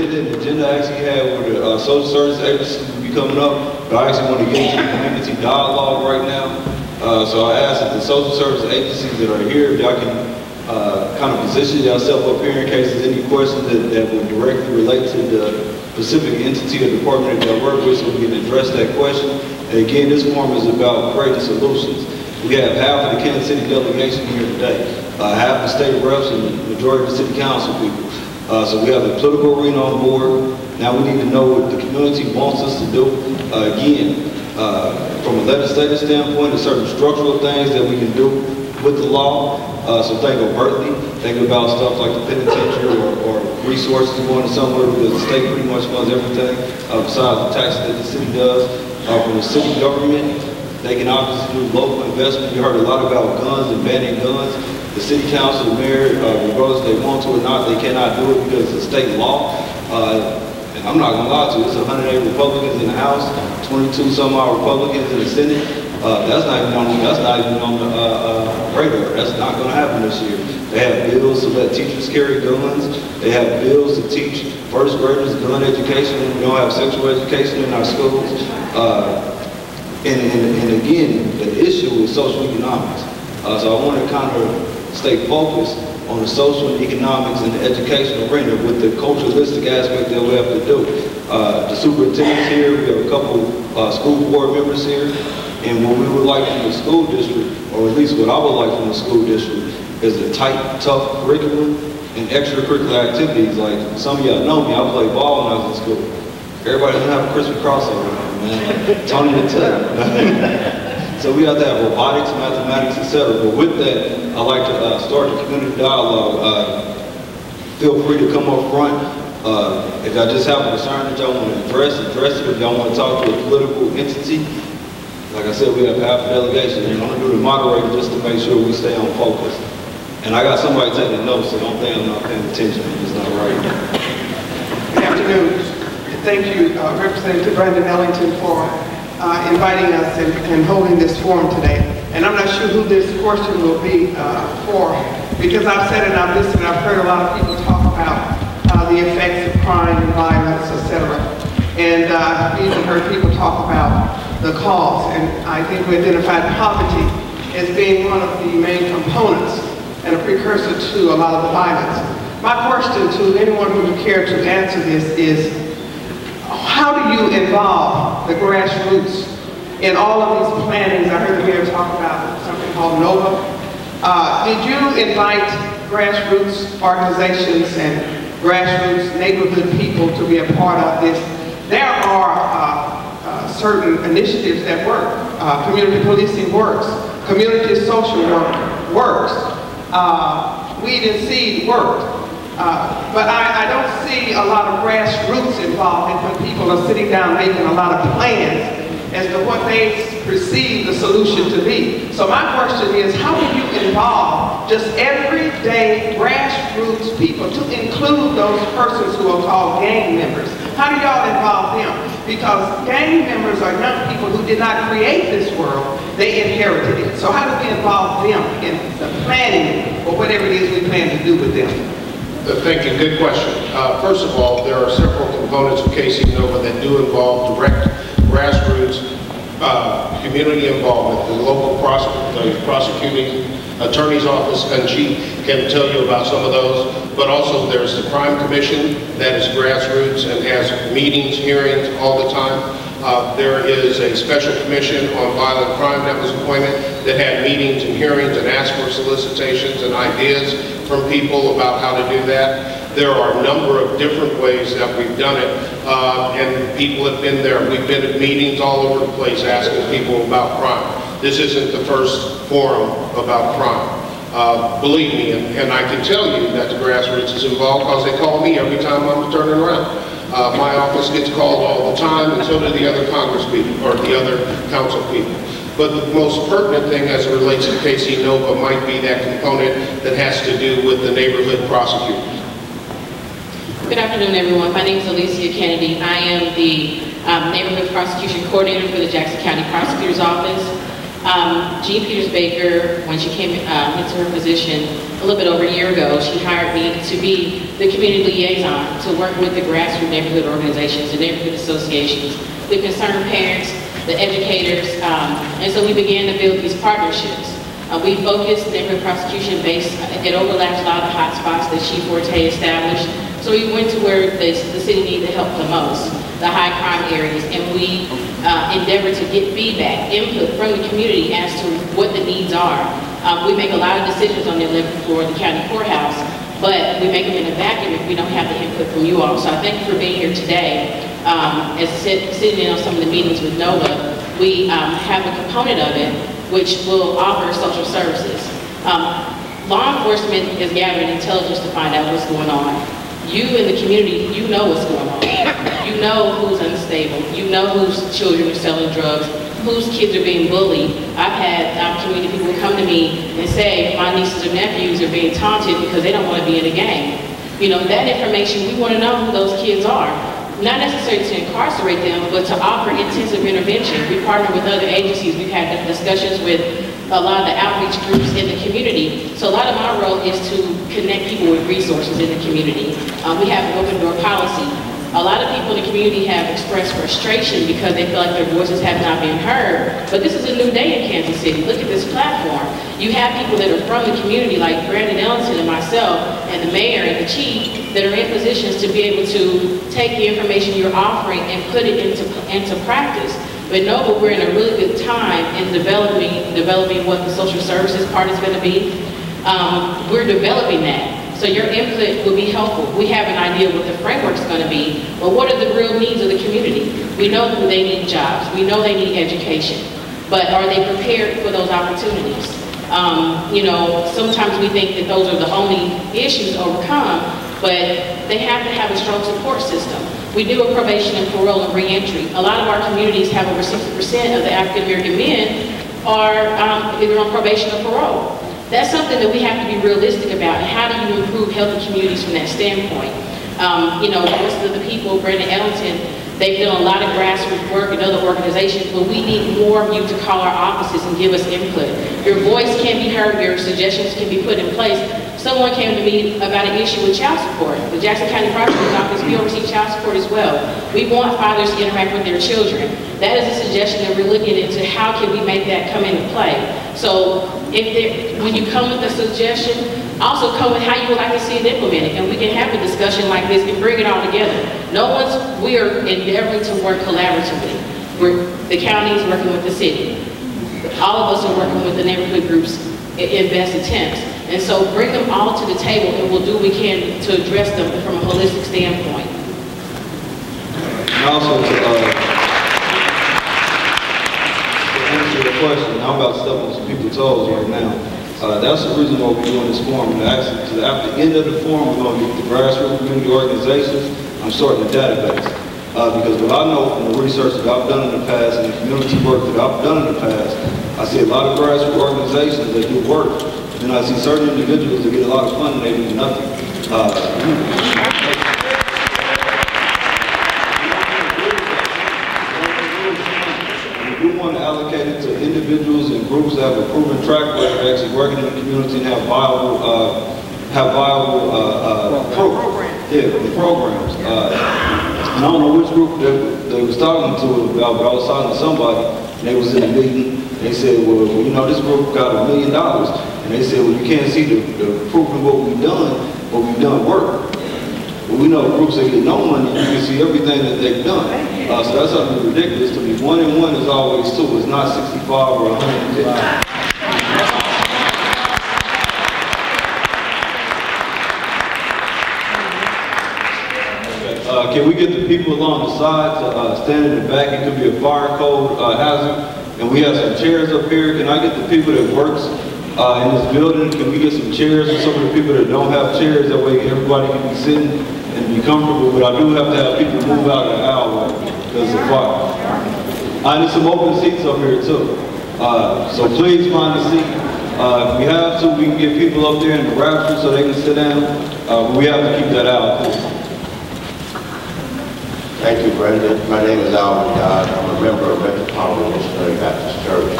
[SPEAKER 2] The agenda I actually had with the social service agency will be coming up, but I actually want to get into the community dialogue right now. So I asked that the social service agencies that are here, if y'all can kind of position yourself up here in case there's any questions that would directly relate to the specific entity or department that y'all work with, so we can address that question. And again, this forum is about creating solutions. We have half of the Kansas City delegation here today, half the state reps and the majority of the city council people. So we have the political arena on board. Now we need to know what the community wants us to do. Again, from a legislative standpoint, there's certain structural things that we can do with the law. So think of Berkeley, think about stuff like the penitentiary or resources going somewhere because the state pretty much funds everything besides the taxes that the city does. From the city government, they can obviously do local investment. You heard a lot about guns and banning guns. The city council, the mayor, regardless if they want to or not, they cannot do it because it's state law. And I'm not going to lie to you, it's 108 Republicans in the House, 22 some odd Republicans in the Senate. That's not even on the radar. That's not going to happen this year. They have bills to let teachers carry guns. They have bills to teach first graders gun education. We don't have sexual education in our schools. And again, the issue is social economics. So I want to kind of stay focused on the social and economics and the educational arena with the culturalistic aspect that we have to do. The superintendent's here, we have a couple school board members here, and what we would like from the school district, or at least what I would like from the school district, is a tight, tough curriculum and extracurricular activities. Like some of y'all know me, I played ball when I was in school. Everybody doesn't have a Christmas crossover, man. Tony the Tech. So we have to have robotics, mathematics, etc. But with that, I'd like to start the community dialogue. Feel free to come up front. If y'all just have a concern that y'all want to address it. If y'all want to talk to a political entity, like I said, we have half the delegation. And I'm going to do the moderator just to make sure we stay on focus. And I got somebody taking notes, so don't think I'm not paying attention. I'm just not right.
[SPEAKER 20] Good afternoon. Thank you, Representative Brandon Ellington, for inviting us and holding this forum today. And I'm not sure who this question will be for, because I've said it, I've listened, I've heard a lot of people talk about the effects of crime and violence, etc. And I've even heard people talk about the cause. And I think we identified poverty as being one of the main components and a precursor to a lot of the violence. My question to anyone who would care to answer this is, how do you involve the grassroots in all of these plannings, I heard the mayor talk about something called NOVA. Did you invite grassroots organizations and grassroots neighborhood people to be a part of this? There are certain initiatives that work. Community policing works. Community social work works. Weed and Seed worked. But I don't see a lot of grassroots involvement when people are sitting down making a lot of plans as to what they perceive the solution to be. So my question is, how do you involve just everyday grassroots people to include those persons who are called gang members? How do y'all involve them? Because gang members are young people who did not create this world, they inherited it. So how do we involve them in the planning or whatever it is we plan to do with them?
[SPEAKER 3] Thank you, good question. First of all, there are several components of KC Nova that do involve direct grassroots community involvement. The local prosecuting attorney's office and chief can tell you about some of those, but also there's the crime commission that is grassroots and has meetings, hearings all the time. There is a special commission on violent crime that was appointed that had meetings and hearings and asked for solicitations and ideas from people about how to do that. There are a number of different ways that we've done it, and people have been there. We've been at meetings all over the place asking people about crime. This isn't the first forum about crime. Believe me, and I can tell you that the grassroots is involved because they call me every time I'm turning around. My office gets called all the time, and so do the other Congress people or the other council people. But the most pertinent thing as it relates to KC Nova might be that component that has to do with the neighborhood prosecutors.
[SPEAKER 21] Good afternoon, everyone. My name is Alicia Kennedy. I am the Neighborhood Prosecution Coordinator for the Jackson County Prosecutor's Office. Jean Peters Baker, when she came into her position a little bit over a year ago, she hired me to be the community liaison to work with the grassroots neighborhood organizations, the neighborhood associations, the concerned parents, the educators, and so we began to build these partnerships. We focused neighborhood prosecution based, it overlaps a lot of hot spots that Chief Forte established. So we went to where the city needed help the most, the high crime areas, and we endeavored to get feedback, input from the community as to what the needs are. We make a lot of decisions on the 11th floor of the county courthouse, but we make them in a vacuum if we don't have the input from you all. So I thank you for being here today. As sitting in on some of the meetings with NOVA, we have a component of it which will offer social services. Law enforcement is gathering intelligence to find out what's going on. You in the community, you know what's going on. You know who's unstable. You know whose children are selling drugs, whose kids are being bullied. I've had community people come to me and say, my nieces or nephews are being taunted because they don't want to be in a gang. You know, that information, we want to know who those kids are. Not necessarily to incarcerate them, but to offer intensive intervention. We partner with other agencies. We've had discussions with a lot of the outreach groups in the community. So a lot of my role is to connect people with resources in the community. We have an open door policy. A lot of people in the community have expressed frustration because they feel like their voices have not been heard. But this is a new day in Kansas City. Look at this platform. You have people that are from the community like Brandon Ellington and myself and the mayor and the chief that are in positions to be able to take the information you're offering and put it into practice. But no, but we're in a really good time in developing what the social services part is going to be. We're developing that. So your input will be helpful. We have an idea what the framework's going to be, but what are the real needs of the community? We know that they need jobs. We know they need education. But are they prepared for those opportunities? You know, sometimes we think that those are the only issues to overcome, but they have to have a strong support system. We do a probation and parole and reentry. A lot of our communities have over 60% of the African American men are either on probation or parole. That's something that we have to be realistic about. And how do you improve healthy communities from that standpoint? You know, most of the people, Brandon Ellington, they've done a lot of grassroots work in other organizations, but we need more of you to call our offices and give us input. Your voice can be heard, your suggestions can be put in place. Someone came to me about an issue with child support. The Jackson County Prosecutor's Office, we oversee child support as well. We want fathers to interact with their children. That is a suggestion that we're looking into how can we make that come into play. So when you come with a suggestion, also come with how you would like to see it implemented, and we can have a discussion like this and bring it all together. We are endeavoring to work collaboratively. The county is working with the city. All of us are working with the neighborhood groups in best attempts. And so bring them all to the table and we'll do what we can to address them from a holistic standpoint.
[SPEAKER 2] And also to answer your question, I'm about to step on some people's toes right now. That's the reason why we're doing this forum. After the end of the forum, we're going to get the grassroots community organizations. I'm starting a database. Because what I know from the research that I've done in the past and the community work that I've done in the past, I see a lot of grassroots organizations that do work. And I see certain individuals that get a lot of funding and they do nothing. We do want to allocate it to individuals and groups that have a proven track record of actually working in the community and have viable programs. Yeah, the programs. And I don't know which group they was talking to about, but I was talking to somebody, and they was in a meeting. They said, well, you know, this group got $1 million. And they said, well, you can't see the proof of what we've done, but we've done work. Well, we know groups that get no money, you can see everything that they've done. So that's something ridiculous to me. 1 and 1 is always 2. It's not 65 or 150. Can we get the people along the side to stand in the back? It could be a fire code hazard. And we have some chairs up here. Can I get the people that works in this building? Can we get some chairs for some of the people that don't have chairs? That way everybody can be sitting and be comfortable. But I do have to have people move out of the alleyway because of fire. I need some open seats up here too. So please find a seat. If we have to, we can get people up there in the rafters so they can sit down. We have to keep that out.
[SPEAKER 1] Thank you, Brendan. My name is Alvin Dodd. I'm a member of Metropolitan Missionary Baptist Church.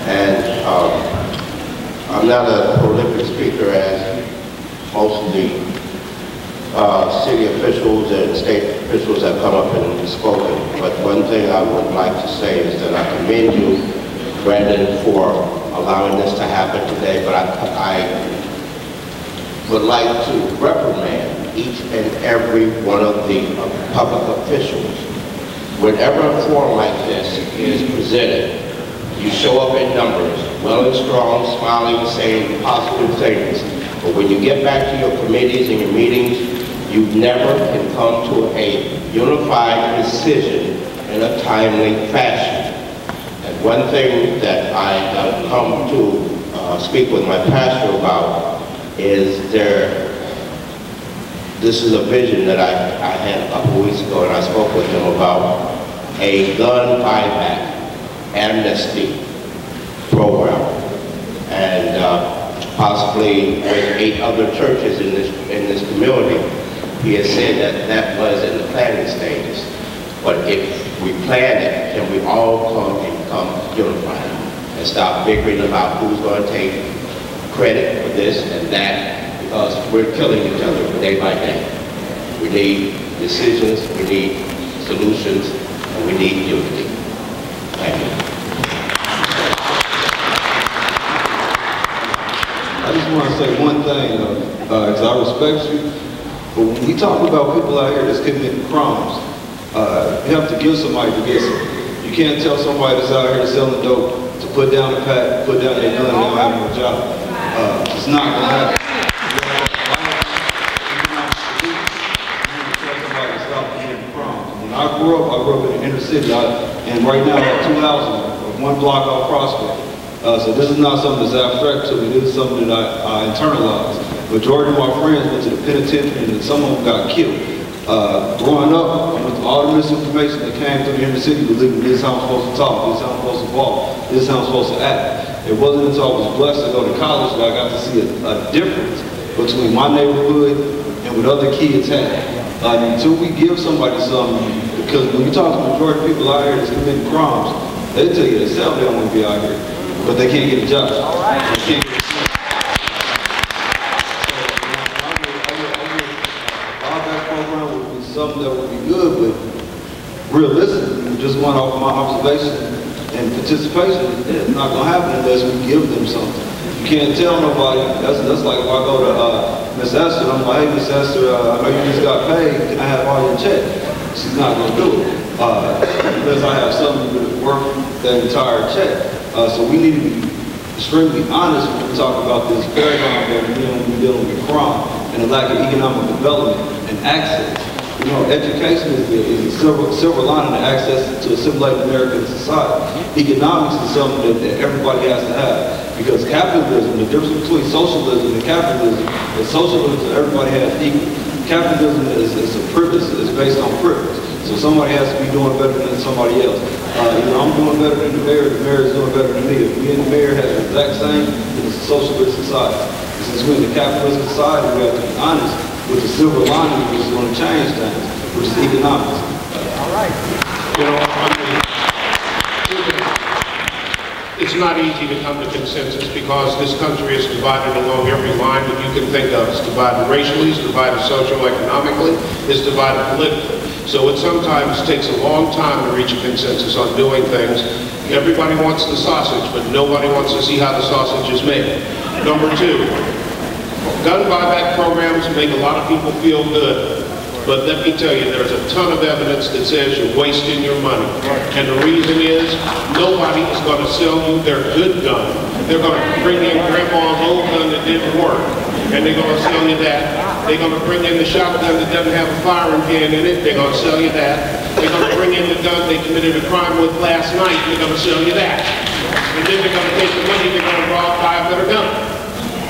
[SPEAKER 1] And I'm not a prolific speaker as most of the city officials and state officials have come up and spoken. But one thing I would like to say is that I commend you, Brendan, for allowing this to happen today. But I would like to reprimand each and every one of the public officials. Whenever a forum like this is presented, you show up in numbers, well and strong, smiling, saying positive things. But when you get back to your committees and your meetings, you never can come to a unified decision in a timely fashion. And one thing that I have come to speak with my pastor about is this is a vision that I had a couple weeks ago, and I spoke with him about a gun buyback amnesty program, and possibly with 8 other churches in this community. He has said that was in the planning stages. But if we plan it, can we all come unified and stop bickering about who's going to take credit for this and that? Because we're killing each other day by day. We need decisions, we need solutions, and we need unity. Thank you.
[SPEAKER 2] I just want to say one thing, because I respect you, but when we talk about people out here that's committing crimes, you have to give somebody to get some. You can't tell somebody that's out here selling dope to put down a pack, put down their gun, and they don't have no job. It's not going to happen. I grew up in the inner city, and right now I have 2 houses, 1 block off Prospect. So this is not something that's abstract to me, this is something that I internalized. Majority of my friends went to the penitentiary and some of them got killed. Growing up, with all the misinformation that came through the inner city, believing this is how I'm supposed to talk, this is how I'm supposed to walk, this is how I'm supposed to act. It wasn't until I was blessed to go to college that I got to see a difference between my neighborhood and what other kids had. Until we give somebody something, because when you talk to the majority of people out here that's committing crimes, they tell you themselves they don't want to be out here, but they can't get a job. They can't get a job. That program would be something that would be good, but realistically, just going off my observation and participation, it's not going to happen unless we give them something. You can't tell nobody. That's like if I go to Miss Esther, I'm like, hey, Miss Esther, I know you just got paid. Can I have all your check? she's not going to do it. Unless I have something worth the entire check. So we need to be extremely honest when we talk about this paradigm that we're dealing with crime and the lack of economic development and access. You know, education is a silver lining to access to a civilized American society. Economics is something that everybody has to have. Because capitalism, the difference between socialism and capitalism is socialism everybody has equal. Capitalism is a privilege, it's based on privilege. So somebody has to be doing better than somebody else. You know, I'm doing better than the mayor is doing better than me. If me and the mayor have the exact same, then it's a socialist society. And since we're in a capitalist society, we have to be honest with the silver lining which is going to change things, which is economics.
[SPEAKER 3] All right. You know, I mean, it's not easy to come to consensus because this country is divided along every line that you can think of. It's divided racially, it's divided socioeconomically, it's divided politically. So it sometimes takes a long time to reach a consensus on doing things. Everybody wants the sausage, but nobody wants to see how the sausage is made. Number two, gun buyback programs make a lot of people feel good. But let me tell you, there's a ton of evidence that says you're wasting your money. And the reason is, nobody is going to sell you their good gun. They're going to bring in grandma's old gun that didn't work, and they're going to sell you that. They're going to bring in the shotgun that doesn't have a firing pin in it. They're going to sell you that. They're going to bring in the gun they committed a crime with last night. They're going to sell you that. And then they're going to take the money, they're going to buy a better gun.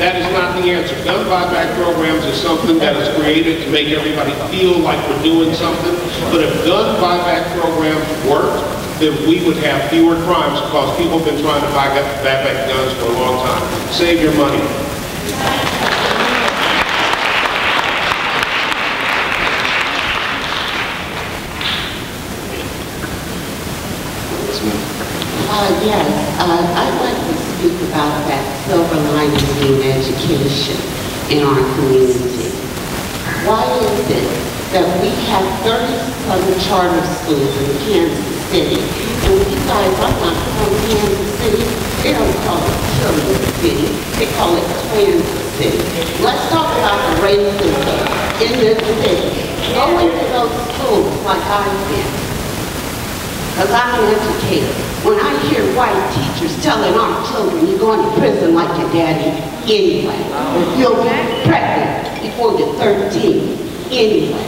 [SPEAKER 3] That is not the answer. Gun buyback programs is something that is created to make everybody feel like we're doing something. But if gun buyback programs worked, then we would have fewer crimes because people have been trying to buy back guns for a long time. Save your money.
[SPEAKER 4] Yes, I'd like to speak about that silver lining in education in our community. Why is it that we have 37 charter schools in Kansas City, and you guys, I'm not from Kansas City, they don't call it Kansas City, they call it Kansas City. Let's talk about the racism in this city. Go into those schools like I did. Because I'm an educator. When I hear white teachers telling our children, you're going to prison like your daddy anyway, or you'll be pregnant before you're 13 anyway.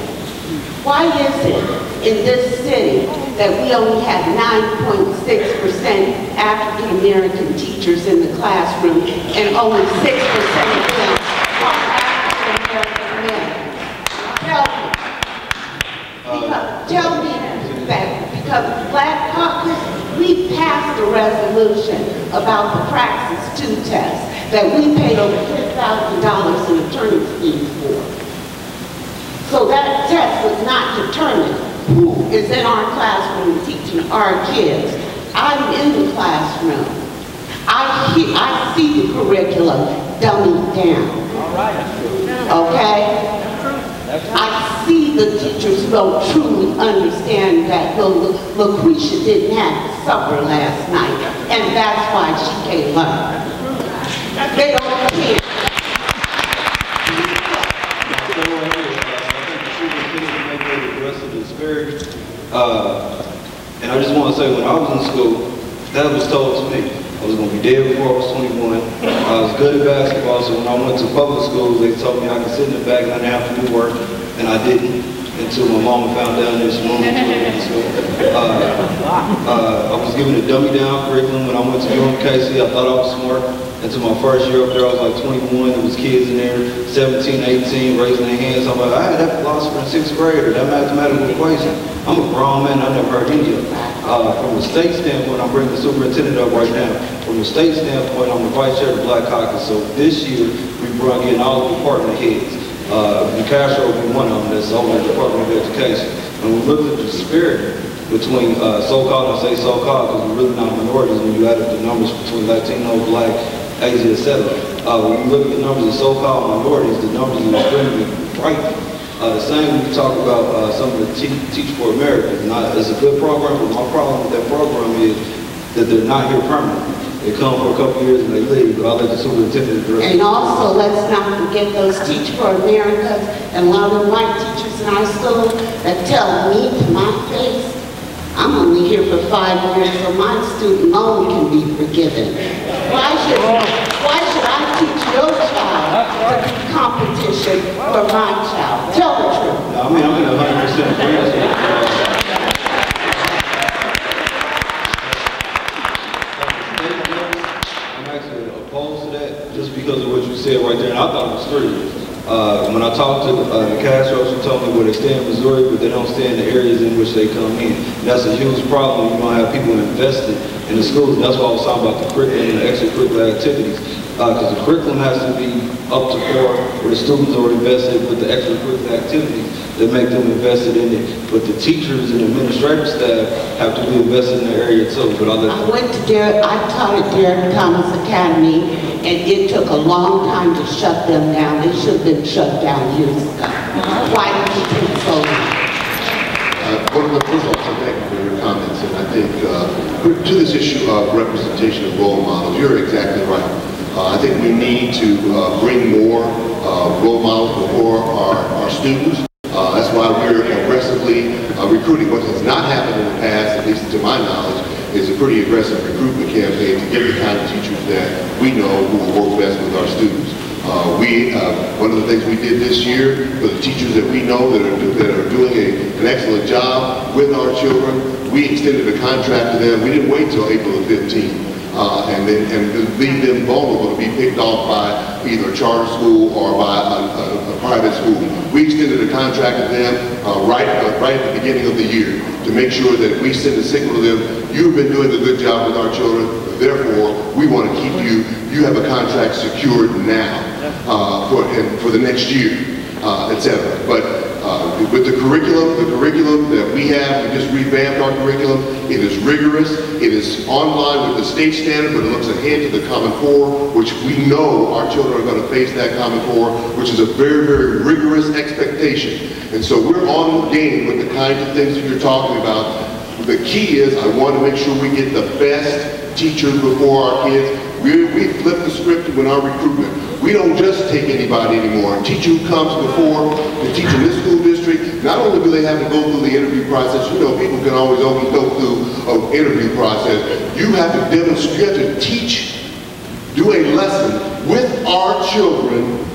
[SPEAKER 4] Why is it in this city that we only have 9.6% African American teachers in the classroom and only 6% of them are African American men? Tell me that because Black Caucus, we passed a resolution about the Praxis 2 test that we paid over $10,000 in attorney's fees for. So that test was not determined who is in our classroom teaching our kids. I'm in the classroom. I see the curriculum dummied down. Okay? I see the teachers who don't truly understand that Lucretia didn't have supper last night, and that's why she came up. They don't care.
[SPEAKER 2] And I just want to say, when I was in school, that was told to me. I was going to be dead before I was 21. I was good at basketball, so when I went to public schools, they told me I could sit in the back and I didn't have to do work, and I didn't until my mama found out this woman. I was given a dummy-down curriculum when I went to UMKC. I thought I was smart. Until my first year up there, I was like 21. There was kids in there, 17, 18, raising their hands. I'm like, I had that philosopher in 6th grade, or that mathematical equation. I'm a grown man, I never heard any of it. From a state standpoint, I'm bringing the superintendent up right now. From a state standpoint, I'm the vice chair of the Black Caucus. So this year, we brought in all the department heads. Castro will be one of them that's over the Department of Education. And we looked at the disparity between so-called, I say so-called because we're really not minorities when you add up the numbers between Latino, Black, Asia, etc. When you look at the numbers of so-called minorities, the numbers are extremely frightening. The same when you talk about some of the Teach for America. It's a good program, but my problem with that program is that they're not here permanently. They come for a couple of years and they leave, but I'll let the superintendent address it.
[SPEAKER 4] And also, let's not forget those Teach for Americas and a lot of the white teachers in our school that tell me to my face, I'm only here for 5 years, so my student loan can be forgiven. Why should I teach your child to be competition for my child? Tell the truth.
[SPEAKER 2] I mean, I'm in 100% agreement. I'm actually opposed to that just because of what you said right there, and I thought it was free. When I talked to the Castro, she told me well, they stay in Missouri, but they don't stay in the areas in which they come in. And that's a huge problem. You don't have people invested in the schools. And that's why I was talking about the curriculum and the extracurricular activities. Because the curriculum has to be up to par where the students are invested with the extracurricular activities that make them invested in it. But the teachers and administrative staff have to be invested in the area too. But I
[SPEAKER 4] taught at Derek Thomas Academy, and it took a long time to shut them down. They should have been shut down years ago. Why did it take so long?
[SPEAKER 18] First of all, thank you for your comments, and I think to this issue of representation of role models, you're exactly right. I think we need to bring more role models before our students. That's why we're aggressively recruiting. What has not happened in the past, at least to my knowledge, is a pretty aggressive recruitment campaign to get the kind of teachers that we know who will work best with our students. One of the things we did this year for the teachers that we know that are doing an excellent job with our children, we extended a contract to them. We didn't wait till April the 15th. And leave them vulnerable to be picked off by either a charter school or by a private school. We extended a contract to them right at the beginning of the year to make sure that we send a signal to them, you've been doing a good job with our children, therefore we want to keep you, you have a contract secured now for the next year, etc. But with the curriculum that we have, we just revamped our curriculum. It is rigorous. It is online with the state standard, but it looks ahead to the Common Core, which we know our children are going to face that Common Core, which is a very, very rigorous expectation. And so we're on the game with the kinds of things that you're talking about. The key is I want to make sure we get the best teachers before our kids. We flip the script in our recruitment. We don't just take anybody anymore. A teacher who comes before to teach in this school district, not only do they have to go through the interview process, you know, people can always only go through an interview process. You have to demonstrate, you have to teach, do a lesson with our children,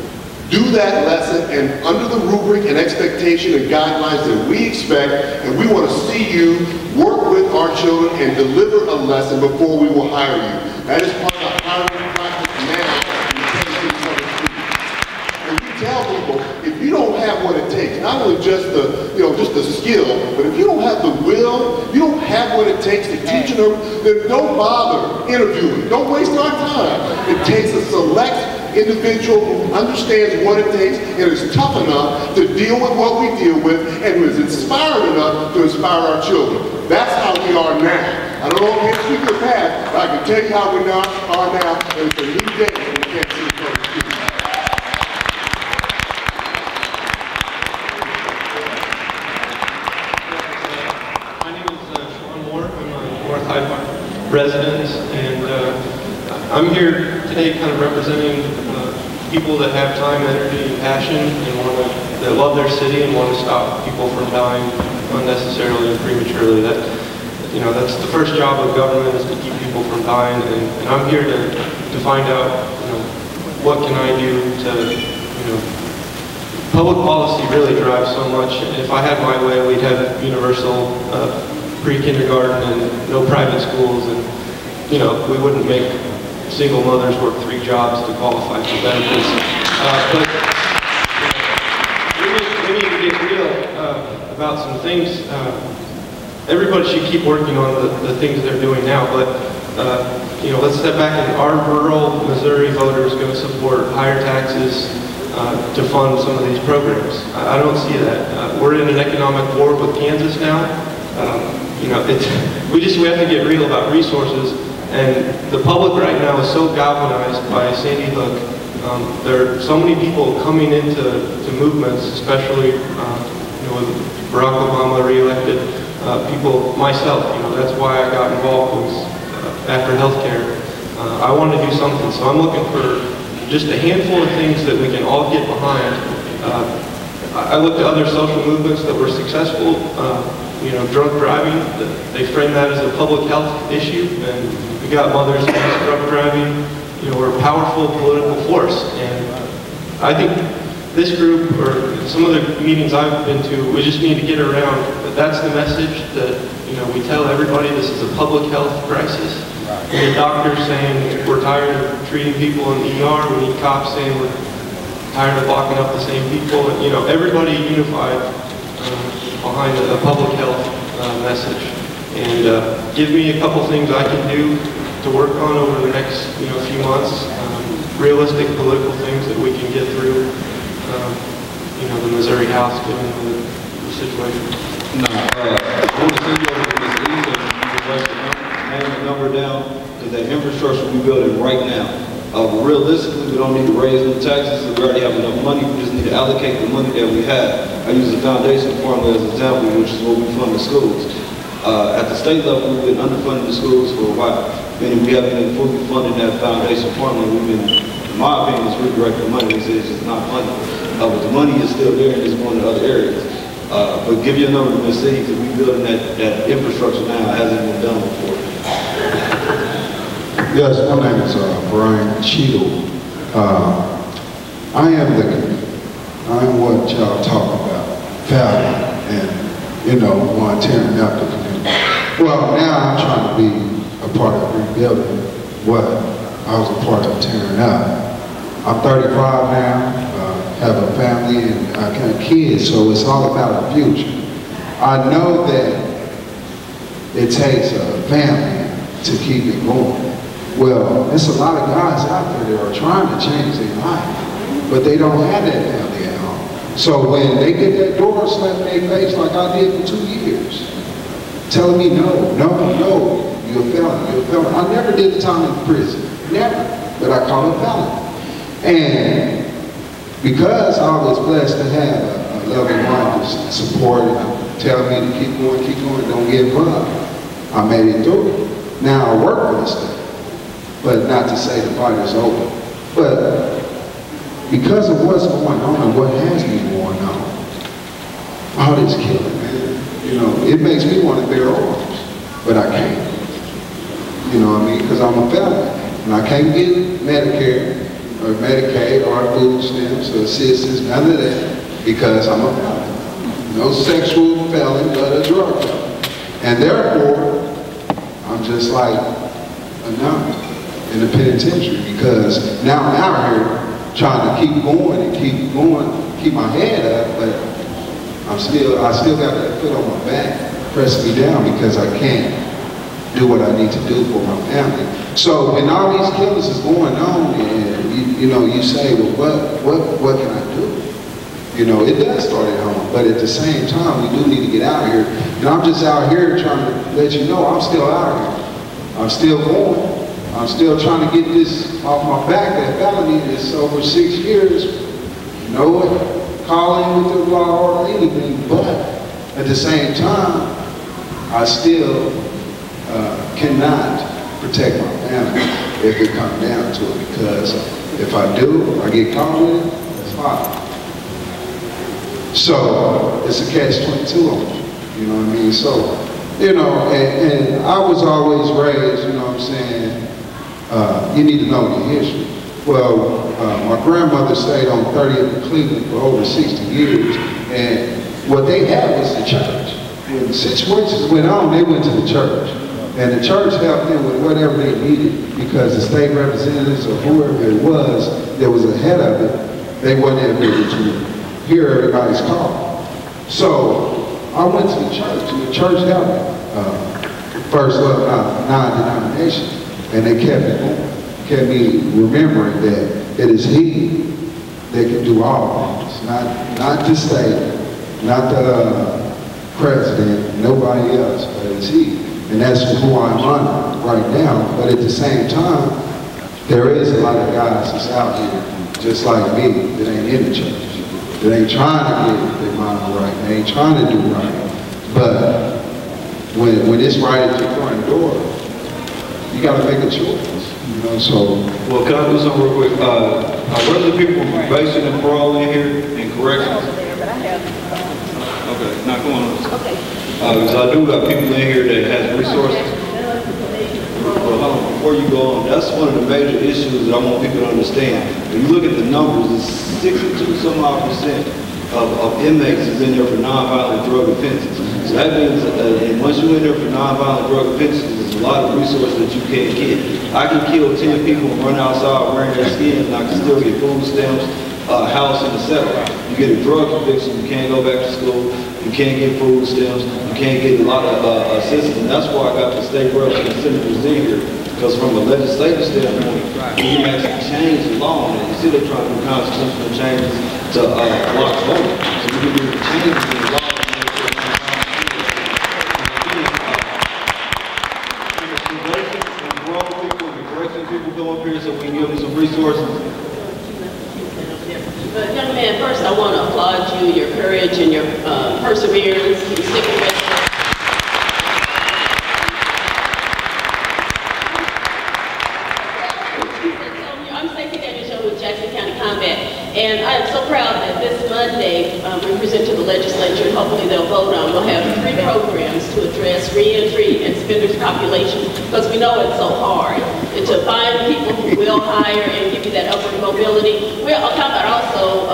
[SPEAKER 18] do that lesson, and under the rubric and expectation and guidelines that we expect, and we want to see you work with our children and deliver a lesson before we will hire you. That is part of the hiring practice now. And we tell people, if you don't have what it takes, not only just the skill, but if you don't have the will, you don't have what it takes to teach them, then don't bother interviewing. Don't waste our time. It takes a select individual who understands what it takes and is tough enough to deal with what we deal with and is inspired enough to inspire our children. That's how we are now. I don't know if it's future past, but I can tell you how we are now, and it's a new day and we can't see it from the future.
[SPEAKER 14] My name is Sean Moore. I'm a North Hyde Park resident, and I'm here today kind of representing people that have time, energy, and passion, and that love their city and want to stop people from dying unnecessarily and prematurely. That's the first job of government, is to keep people from dying, and I'm here to find out, what can I do to, public policy really drives so much. If I had my way, we'd have universal pre-kindergarten and no private schools, and we wouldn't make single mothers work 3 jobs to qualify for benefits. But we need to get real about some things. Everybody should keep working on the things they're doing now, but let's step back. And our rural Missouri voters going to support higher taxes to fund some of these programs? I don't see that. We're in an economic war with Kansas now. We have to get real about resources. And the public right now is so galvanized by Sandy Hook. There are so many people coming into movements, especially with Barack Obama re-elected. People, myself, that's why I got involved, was after healthcare. I want to do something. So I'm looking for just a handful of things that we can all get behind. I looked at other social movements that were successful. You know, drunk driving, they frame that as a public health issue, and we got Mothers Against Drunk Driving. You know, we're a powerful political force, and I think this group, or some other meetings I've been to, we just need to get around. That's the message that, you know, we tell everybody this is a public health crisis. We get doctors saying we're tired of treating people in the ER. We need cops saying we're tired of locking up the same people. And, you know, everybody unified behind a public health message. And give me a couple things I can do to work on over the next, you know, few months. Realistic political things that we can get through. You know, the Missouri House, given the situation.
[SPEAKER 2] No, I want to send you over to Ms. Lee so you can write the number down, because that infrastructure we're building right now. Realistically, we don't need to raise new taxes, so we already have enough money. We just need to allocate the money that we have. I use the foundation formula as an example, which is what we fund the schools. At the state level, we've been underfunding the schools for a while, meaning we haven't been fully funding that foundation formula. We've been, in my opinion, it's redirecting money. We say it's just not money. But the money is still there and it's going to other areas. But give you a number of the city, because we're building that infrastructure now. It hasn't been done before.
[SPEAKER 5] Yes, my name is Brian Cheadle. I am what y'all talk about, family, and, you know, one tearing up the community. Well, now I'm trying to be a part of rebuilding what I was a part of tearing up. I'm 35 now, have a family, and I got kids, so it's all about the future. I know that it takes a family to keep it going. Well, there's a lot of guys out there that are trying to change their life, but they don't have that family at home. So when they get that door slapped in their face like I did for 2 years, telling me no, you're a felon, you're a felon. I never did the time in prison, never, but I call it felon. And because I was blessed to have a loving wife to support and tell me to keep going, don't give up, I made it through. Now I work for this thing. But not to say the fight is over. But because of what's going on and what has been going on, all this killing, man, you know, it makes me want to bear arms, but I can't. You know what I mean? Because I'm a felon, and I can't get Medicare or Medicaid or food stamps or assistance, none of that, because I'm a felon. No sexual felon, but a drug felon. And therefore, I'm just like a number in the penitentiary, because now I'm out here trying to keep going, keep my head up, but I still got that foot on my back, press me down, because I can't do what I need to do for my family. So when all these killings is going on, and you know, you say, well, what can I do? You know, it does start at home, but at the same time, we do need to get out of here. And I'm just out here trying to let you know I'm still out here. I'm still going. I'm still trying to get this off my back. That felony is over 6 years. No calling with the law or anything, but at the same time, I still cannot protect my family if it comes down to it, because if I do, I get caught with it, that's fine. So it's a catch-22 on me, you know what I mean? So, you know, and I was always raised, you know what I'm saying, you need to know your history. Well, my grandmother stayed on 30th and Cleveland for over 60 years, and what they had was the church. When situations went on, they went to the church. And the church helped them with whatever they needed, because the state representatives or whoever it was that was ahead of it, they weren't able to hear everybody's call. So I went to the church, and the church helped me. First love, non-denominations. And they kept it going, kept me remembering that it is He that can do all things, not the state, not the president, nobody else, but it's He. And that's who I'm under right now. But at the same time, there is a lot of guys that's out here, just like me, that ain't in the church, that ain't trying to get their mind right, they ain't trying to do right. But when it's right at your front door, you got to make a choice. you know, so.
[SPEAKER 2] Well, can I do something real quick? Are regular people from probation and parole in here and corrections? Okay, not going on. Okay. Because I do got people in here that has resources. Well, hold on, before you go on, that's one of the major issues that I want people to understand. When you look at the numbers, it's 62% of inmates is in there for nonviolent drug offenses. So that means that once you're in there for nonviolent drug offenses, there's a lot of resources that you can't get. I can kill 10 people and run outside wearing their skin, and I can still get food stamps, house, and etc. You get a drug conviction, you can't go back to school, you can't get food stamps, you can't get a lot of assistance, and that's why I got the state reps and senators in here. Because from a legislative standpoint, you can actually change the law, and you see they're trying to do constitutional changes to block voting. So you can do changes in the law. People come up here so we can give them some resources.
[SPEAKER 21] But young man, first I want to applaud you, your courage and your perseverance, and sticking with it. I'm Stacey Daniels with Jackson County Combat, and I am so proud that this Monday we present to the legislature, and hopefully they'll vote on. We'll have 3 programs to address reentry and spenders population, because we know it's so hard to find people who will hire and give you that upward mobility. Combat also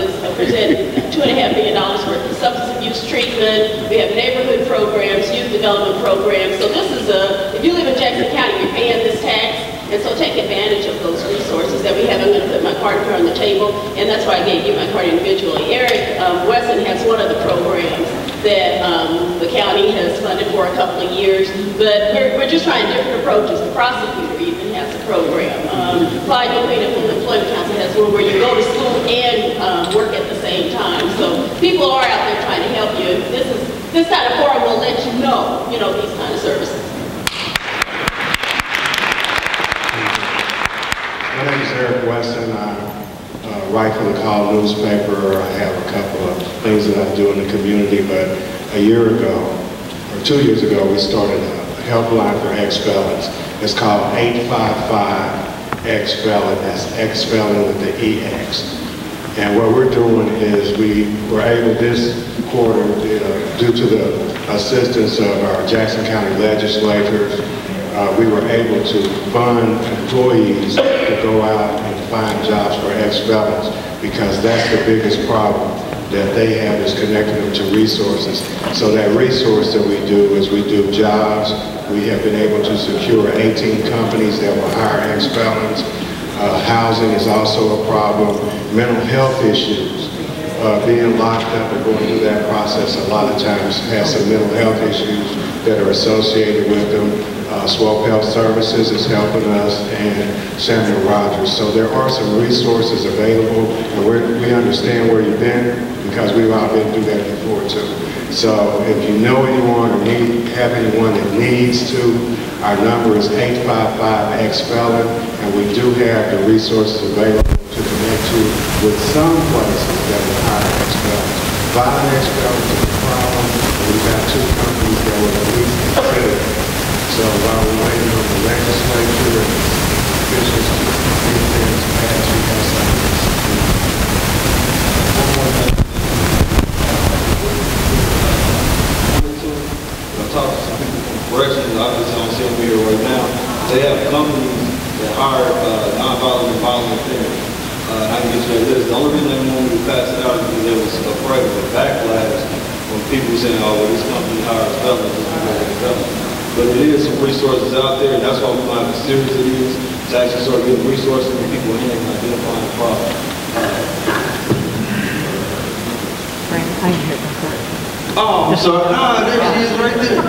[SPEAKER 21] is presenting $2.5 million worth of substance abuse treatment. We have neighborhood programs, youth development programs. So this is if you live in Jackson County, you're paying this tax. And so take advantage of those resources that we have. I'm going to put my card here on the table, and that's why I gave you my card individually. Eric Wesson has one of the programs that the county has funded for a couple of years, but we're just trying different approaches. The prosecutor even has a program. Clyde McQueen at Full Employment Council has one where you go to school and work at the same time. So people are out there trying to help you. This kind of forum will let you know, these kind of services.
[SPEAKER 6] My name is Eric Weston. I write for the Call newspaper. I have a couple of things that I do in the community, but a year ago, or 2 years ago, we started a helpline for ex-felons. It's called 855-ex-felon. That's ex-felon with the EX. And what we're doing is we were able this quarter, due to the assistance of our Jackson County legislators, we were able to fund employees to go out and find jobs for ex-felons, because that's the biggest problem that they have, is connecting them to resources. So that resource that we do is we do jobs. We have been able to secure 18 companies that will hire ex-felons. Housing is also a problem. Mental health issues. Being locked up and going through that process a lot of times has some mental health issues that are associated with them. Swope Health Services is helping us, and Samuel Rogers. So there are some resources available, and we understand where you've been, because we've all been through that before too. So if you know anyone or have anyone that needs to, our number is 855-ex-felon, and we do have the resources available to connect you with some places that will hire ex-felons. Violent ex-felons is a problem, and we've got 2 companies that will at least consider it. So while we're waiting on the legislature and officials to get things passed, we have something. One more thing.
[SPEAKER 2] I talked to some people from corrections, obviously I don't see them here right now. They have companies that hire non-violent and violent offenders. I can get you that list. The only reason they wanted to pass it out is because they was afraid of the backlash when people saying, oh, well, this company hires felons, this company hires felons. But it is some resources out there, and that's why we find how serious it is to actually start getting resources and people in and identifying the problem. Oh, I'm sorry. Nah, there she is right there.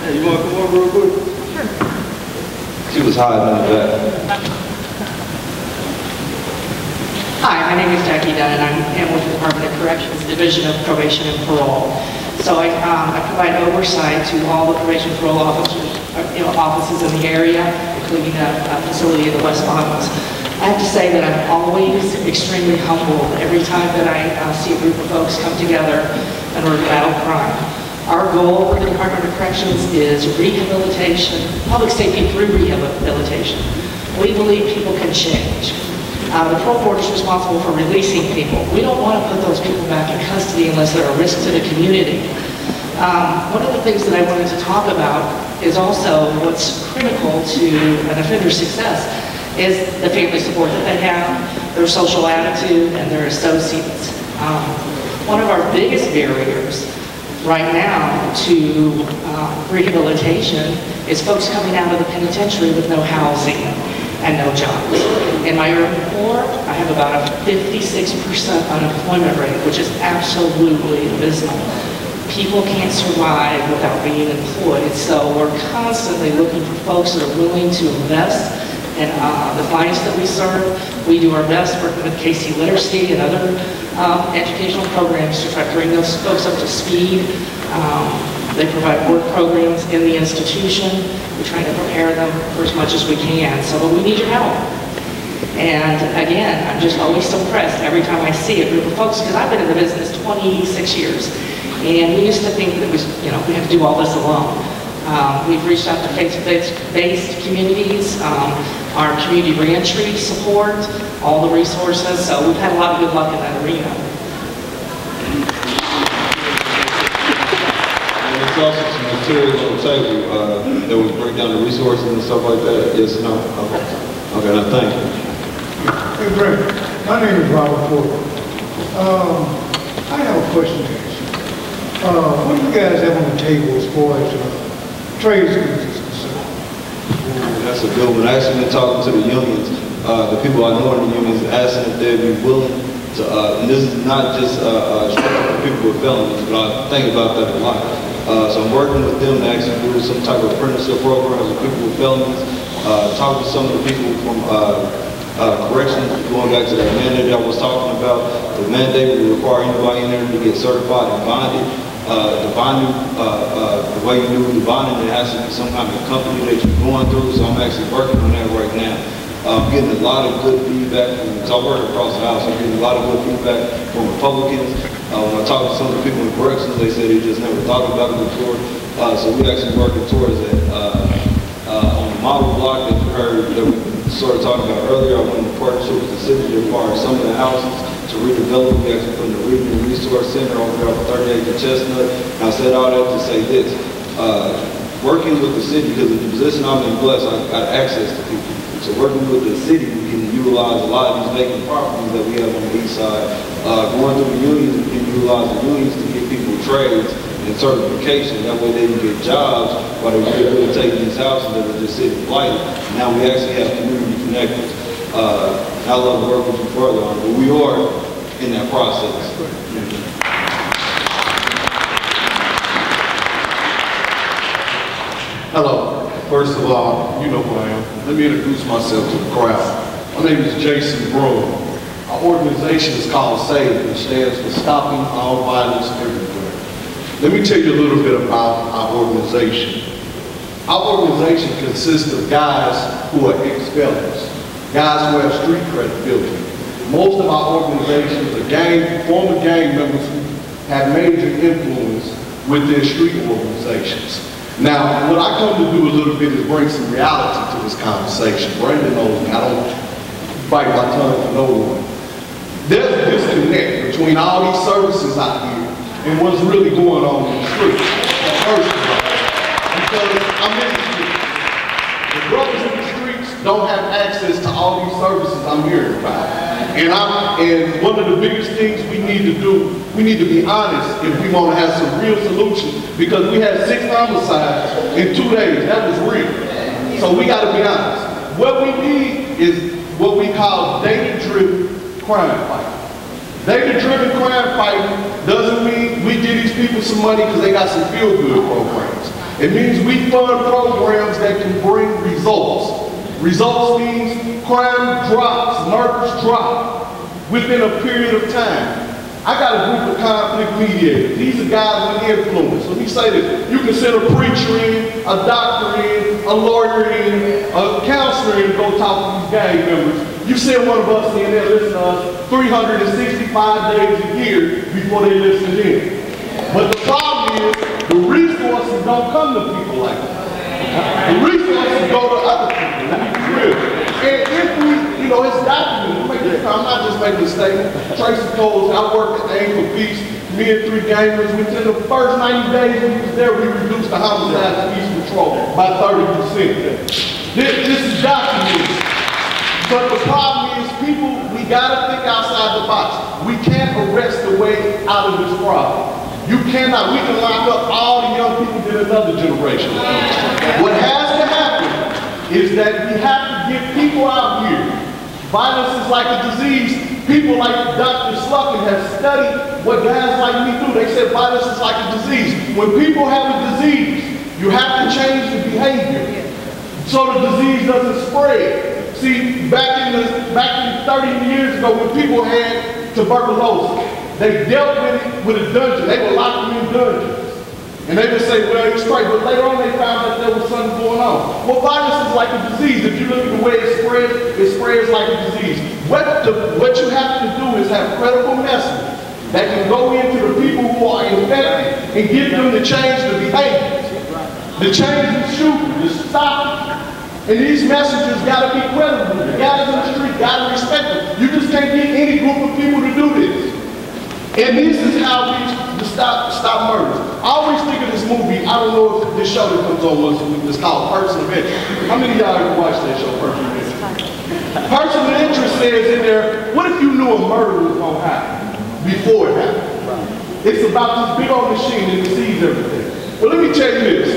[SPEAKER 2] Hey, you want to come over real quick? Sure. She was hiding in the back.
[SPEAKER 22] Hi, my name is Jackie Dunn, and I am with the Department of Corrections Division of Probation and Parole. So I provide oversight to all the probation and parole officers, offices in the area, including a facility in the West Bahamas. I have to say that I'm always extremely humbled every time that I see a group of folks come together in order to battle crime. Our goal for the Department of Corrections is rehabilitation, public safety through rehabilitation. We believe people can change. The parole board is responsible for releasing people. We don't want to put those people back in custody unless they're a risk to the community. One of the things that I wanted to talk about is also what's critical to an offender's success is the family support that they have, their social attitude, and their associates. One of our biggest barriers right now to rehabilitation is folks coming out of the penitentiary with no housing and no jobs. In my urban core, I have about a 56% unemployment rate, which is absolutely abysmal. People can't survive without being employed, so we're constantly looking for folks that are willing to invest in the clients that we serve. We do our best working with KC Literacy and other educational programs to try to bring those folks up to speed. They provide work programs in the institution. We try to prepare them for as much as we can, but we need your help. And again, I'm just always so impressed every time I see a group of folks, because I've been in the business 26 years, and we used to think that it was, we have to do all this alone. We've reached out to faith-based communities, our community reentry support, all the resources, so we've had a lot of good luck in that arena.
[SPEAKER 2] There's also some materials on the table that would break down the resources and stuff like that. Yes, no? Okay, now thank you.
[SPEAKER 7] Hey, Brent, my name is Robert Ford. I have a question to ask you. What do you guys have on the table as far as trade schools is concerned?
[SPEAKER 2] That's a good one. I actually been talking to the unions, the people I know in the unions, asking if they'd be willing to, and this is not just for people with felonies, but I think about that a lot. So I'm working with them to actually do some type of apprenticeship programs with people with felonies, talk to some of the people from corrections, going back to that mandate I was talking about. The mandate will require anybody in there to get certified and bonded. The way you do the bonding, it has to be some kind of company that you're going through, so I'm actually working on that right now. I'm getting a lot of good feedback because I work across the house. I'm getting a lot of good feedback from Republicans. When I talk to some of the people in corrections, they say they just never thought about it before. So we're actually working towards that. On the model block that you heard that we sort of talked about earlier, I went in partnership with the city to acquire some of the houses to redevelop. We actually put in the Reading and Resource Center over there on 38th and Chestnut. And I said all that to say this. Working with the city, because of the position I'm in blessed, I've got access to people. So working with the city, we can utilize a lot of these vacant properties that we have on the east side. Going through the unions, we can utilize the unions to give people trades and certification. That way they can get jobs while they're really taking these houses that are just sitting blighted. Now we actually have community connectors. I love to work with you further on, but we are in that process.
[SPEAKER 9] Hello. First of all, you know who I am. Let me introduce myself to the crowd. My name is Jason Broom. Our organization is called SAVE, which stands for Stopping All Violence Everywhere. Let me tell you a little bit about our organization. Our organization consists of guys who are ex-felons, guys who have street credibility. Most of our organizations are former gang members who have major influence with their street organizations. Now, what I come to do a little bit is bring some reality to this conversation. Brandon knows me. I don't bite my tongue for no one. There's a disconnect between all these services out here and what's really going on in the street. First of all, because I'm in the streets. The brothers in the streets don't have access to all these services I'm hearing about. And one of the biggest things we need to do, we need to be honest if we want to have some real solutions, because we had 6 homicides in 2 days. That was real. So we got to be honest. What we need is what we call data-driven crime fighting. Data-driven crime fighting doesn't mean we give these people some money because they got some feel-good programs. It means we fund programs that can bring results. Results means crime drops, murders drop within a period of time. I got a group of conflict mediators. These are guys with influence. Let me say this. You can send a preacher in, a doctor in, a lawyer in, a counselor in to go talk to these gang members. You send one of us in there, listen to us 365 days a year before they listen in. But the problem is the resources don't come to people like that. The resources go to other people. Let me be real. if we, you know, it's documented. I'm not just making a statement. Tracy Coles, I worked at Aim for Peace. Me and 3 gamers, within the first 90 days we was there, we reduced the homicide to East Patrol by 30%. This is documented. But the problem is, people, we gotta think outside the box. We can't arrest the way out of this problem. You cannot. We can lock up all the young people in another generation. What has to happen is that we have to get people out here. Violence is like a disease. People like Dr. Sluckin have studied what guys like me do. They said violence is like a disease. When people have a disease, you have to change the behavior so the disease doesn't spread. See, back in 30 years ago, when people had tuberculosis, they dealt with it with a dungeon. They would lock them in dungeons. And they would say, well, it's straight. But later on, they found that there was something going on. Well, violence is like a disease. If you look at the way it spreads like a disease. What you have to do is have credible messages that can go into the people who are infected and get them to change the behavior. To change the shooting, to stop it. And these messages gotta be credible. The guys in the street gotta respect them. You just can't get any group of people to do this. And this is how we stop murders. I always think of this movie, I don't know if this show that comes on once a week, it's called Person of Interest. How many of y'all ever watched that show, Person of Interest? Person of Interest says in there, what if you knew a murder was gonna happen before it happened? It's about this big old machine that sees everything. Well, let me tell you this.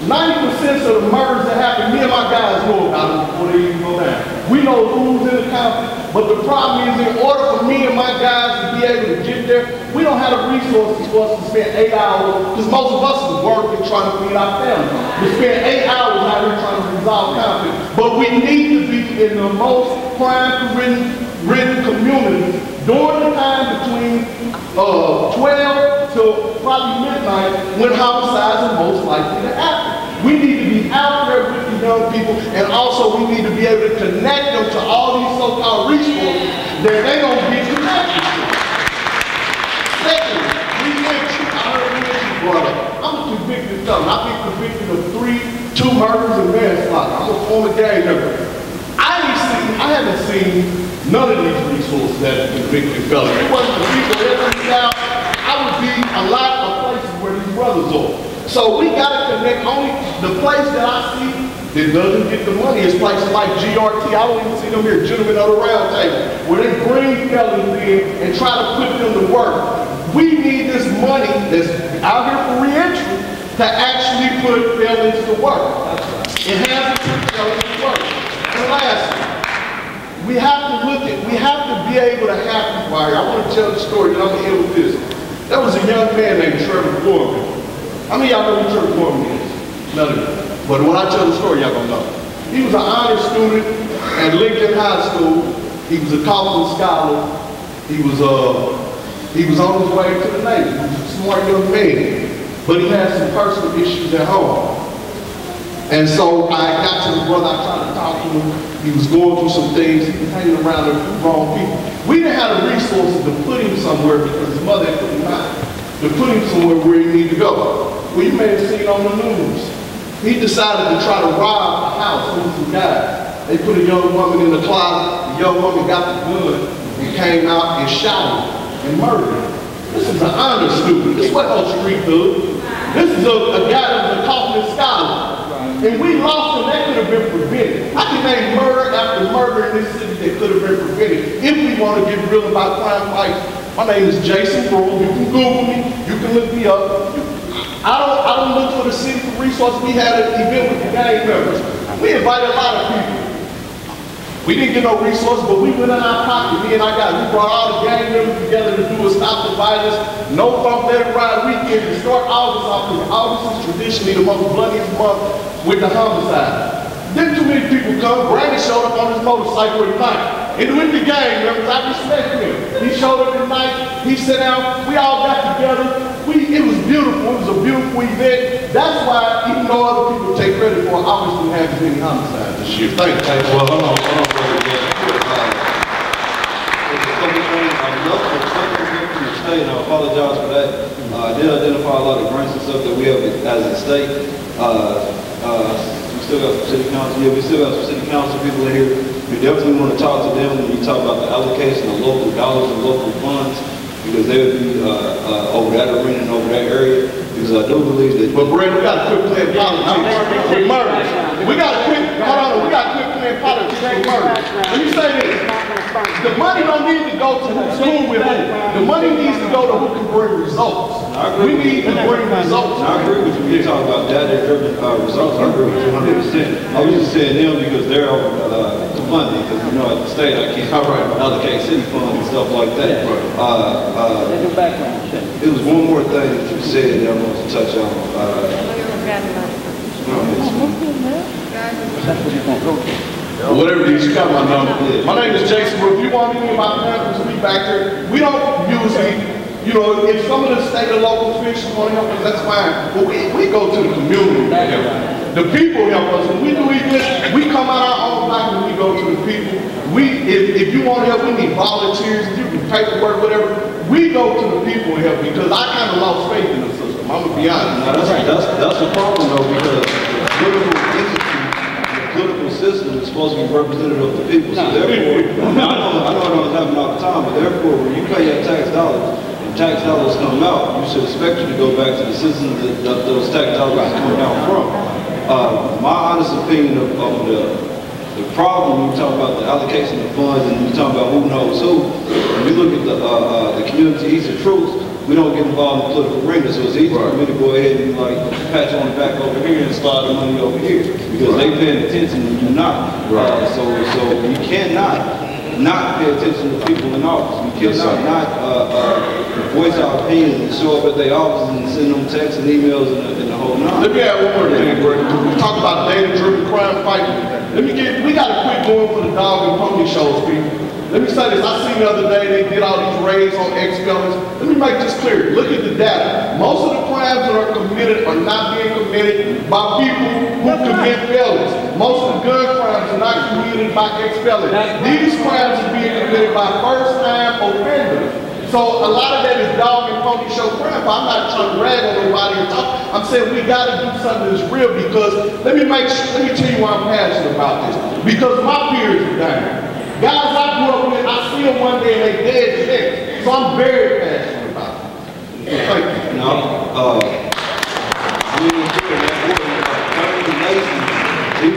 [SPEAKER 9] 90% of the murders that happen, me and my guys know about them before they even go down. We know who's in the county, but the problem is in order for me and my guys to be able to get there, we don't have the resources for us to spend 8 hours, because most of us is working trying to feed our family. We spend 8 hours out here trying to resolve conflict. But we need to be in the most crime-ridden communities during the time between 12 till probably midnight when homicides are most likely to happen. We need to be out there with the young people, and also we need to be able to connect them to all these so-called resources that they don't get connected to. Secondly, I heard reentry brought up. I'm a convicted felon. I've been convicted of 2 murders and manslaughter. I'm a former gang member. I haven't seen none of these resources that are convicted felons. It wasn't the people that went out. I would be a lot of places where these brothers are. So we gotta connect. Only the place that I see that doesn't get the money is places like GRT. I don't even see them here, Gentlemen of the Round Table, where they bring felons in and try to put them to work. We need this money that's out here for reentry to actually put felons to work. It has to put felons to work. And lastly, we have to be able to have people out here. I want to tell the story, and I'm going to end with this. There was a young man named Trevor Foreman. How many of y'all know who Trevor Foreman is? None of you. But when I tell the story, y'all gonna know. He was an honor student at Lincoln High School. He was a Kaufman scholar. He was on his way to the Navy. He was a smart young man. But he had some personal issues at home. And so I got to the brother, I tried to talk to him. He was going through some things. He was hanging around the wrong people. We didn't have the resources to put him somewhere because his mother had put him out. To put him somewhere where he needed to go. Well, you may have seen on the news. He decided to try to rob a house with some guys. They put a young woman in the closet. The young woman got the gun and came out and shot him and murdered him. This is an honor student. This wasn't no street hood. This is a guy that was a Kaufman scholar. And we lost him. That could have been prevented. I can name murder after murder in this city that could have been prevented if we want to get real about crime fights. My name is Jason Brewer. You can Google me. You can look me up. I don't look for the city for resources. We had an event with the gang members. We invited a lot of people. We didn't get no resources, but we went in our pocket. Me and our guys, we brought all the gang members together to do a Stop the Violence, No Bump Let It Ride weekend to start August off, because August is traditionally the most bloodiest month with the homicide. Didn't too many people come. Brandon showed up on his motorcycle at night. And with the gang members, I respect him. He showed up at night, he sat down, we all got together. It was beautiful, it was a beautiful event. That's why, even though other people take credit for it, obviously we haven't seen homicides this year. Thank you.
[SPEAKER 2] Well, hold on, brother. And I apologize for that. I did identify a lot of grants and stuff that we have as a state. We still got some city council. Yeah, we still got some city council people in here. We definitely want to talk to them when you talk about the allocation of local dollars and local funds, because they would be over that arena and over that area. Because I do believe that.
[SPEAKER 9] But Brad, we got to quit playing politics with murders. We got to quit. Hold on, we got to quit playing politics with murders. Let me say this: the money don't need to go to school with who. The money needs to go to who can bring results. We need to bring results.
[SPEAKER 2] I agree with you when you talk about data-driven results. I agree with you 100%. I was just saying them because they're over the funding. Because you know, at the state, I can't allocate city funds and stuff like that. It was one more thing that you said that I wanted to touch on.
[SPEAKER 9] Whatever it is, you got my number. My name is Jason Brooks. If you want any of my parents to be back there, we don't usually, you know, if some of the state or local officials want to help us, that's fine. But we go to the community to help. The people help us. When we do events, we come out our own life and we go to the people. If you want help, we need volunteers, you can paperwork, whatever. We go to the people and help because I kind of lost faith in the system. I'm gonna be honest.
[SPEAKER 2] That's the problem though, because the political entity, the political system is supposed to be representative of the people. So therefore, I know I don't have enough time, but therefore, when you pay your tax dollars, and tax dollars come out, you should expect you to go back to the citizens that those tax dollars come down from. My honest opinion of the problem when you talk about the allocation of funds and you talk about who knows who, when you look at the community East of Truth, we don't get involved in the political arena, so it's easy for me to go ahead and like pat you on the back over here and slide the money over here because they paying attention and you're not. So you cannot not pay attention to people in office. You cannot not voice our opinions and show up at their offices and send them texts and emails and the whole nine.
[SPEAKER 9] Let me add one more thing, Greg. We talk about data-driven crime fighting. We got to quit going for the dog and pony shows, people. Let me say this, I seen the other day they did all these raids on ex-felons. Let me make this clear, look at the data. Most of the crimes that are committed are not being committed by people who commit felons. Most of the gun crimes are not committed by ex-felons. These crimes are being committed by first-time offenders. So a lot of that is dog and pony show crime, but I'm not trying to rag on nobody and talk. I'm saying we gotta do something that's real because let me tell you why I'm passionate about this. Because my peers are dying. Guys I grew up with, I see them one day and they dead sick. So I'm very passionate about it. Thank you.
[SPEAKER 2] He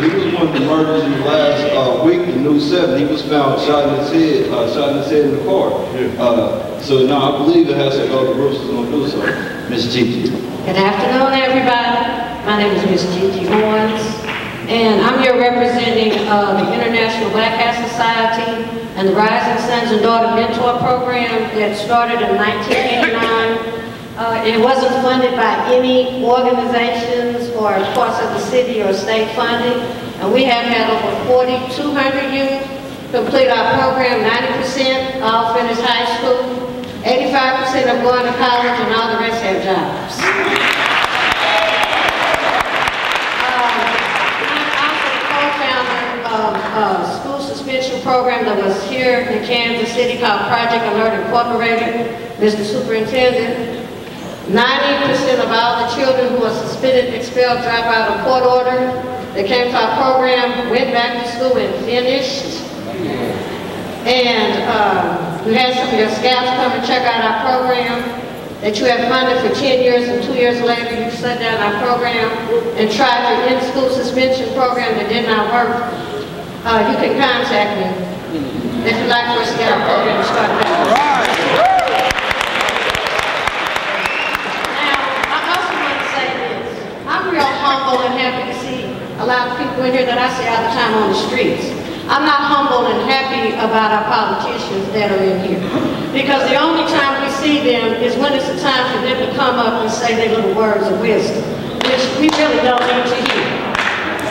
[SPEAKER 2] was one of the murders in the last week in New 7. He was found shot in his head in the car. So now I believe it has to go to Brooks is going to do so. Ms. Gigi.
[SPEAKER 8] Good afternoon, everybody. My name is Ms. Gigi Owens, and I'm here representing the International Black Hat Society and the Rising Sons and Daughter Mentor Program that started in 1989. It wasn't funded by any organizations or parts of the city or state funding. And we have had over 4,200 youth complete our program. 90% all finish high school. 85% are going to college and all the rest have jobs. I'm also the co-founder of a school suspension program that was here in Kansas City called Project Alert Incorporated. Mr. Superintendent, 90% of all the children who are suspended, expelled, dropped out of court order, they came to our program, went back to school and finished. And we had some of your scouts come and check out our program that you have funded for 10 years, and 2 years later you shut down our program and tried your in-school suspension program that did not work. You can contact me if you'd like for us to get our program started back. I'm real humble and happy to see a lot of people in here that I see all the time on the streets. I'm not humble and happy about our politicians that are in here. Because the only time we see them is when it's the time for them to come up and say their little words of wisdom, which we really don't need to hear.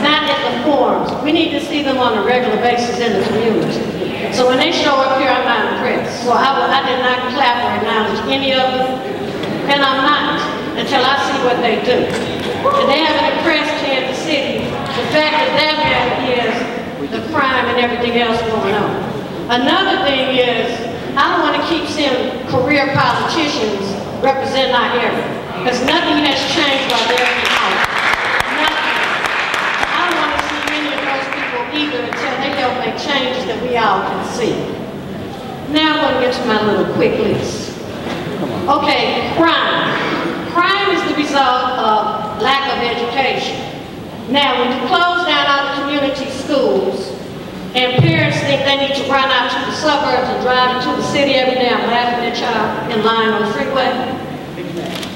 [SPEAKER 8] Not at the forums. We need to see them on a regular basis in the community. So when they show up here, I'm not impressed. So I did not clap or acknowledge any of them, and I'm not until I see what they do. And they haven't impressed Kansas City. The fact that that is the crime and everything else going on. Another thing is, I don't want to keep seeing career politicians represent our area, because nothing has changed while they're in office. Nothing. I don't want to see any of those people either until they help make make changes that we all can see. Now I'm going to get to my little quick list. Okay, crime. Crime is the result of lack of education. Now, when you close down all the community schools, and parents think they need to run out to the suburbs and drive into the city every day, I'm laughing at y'all in line on the freeway.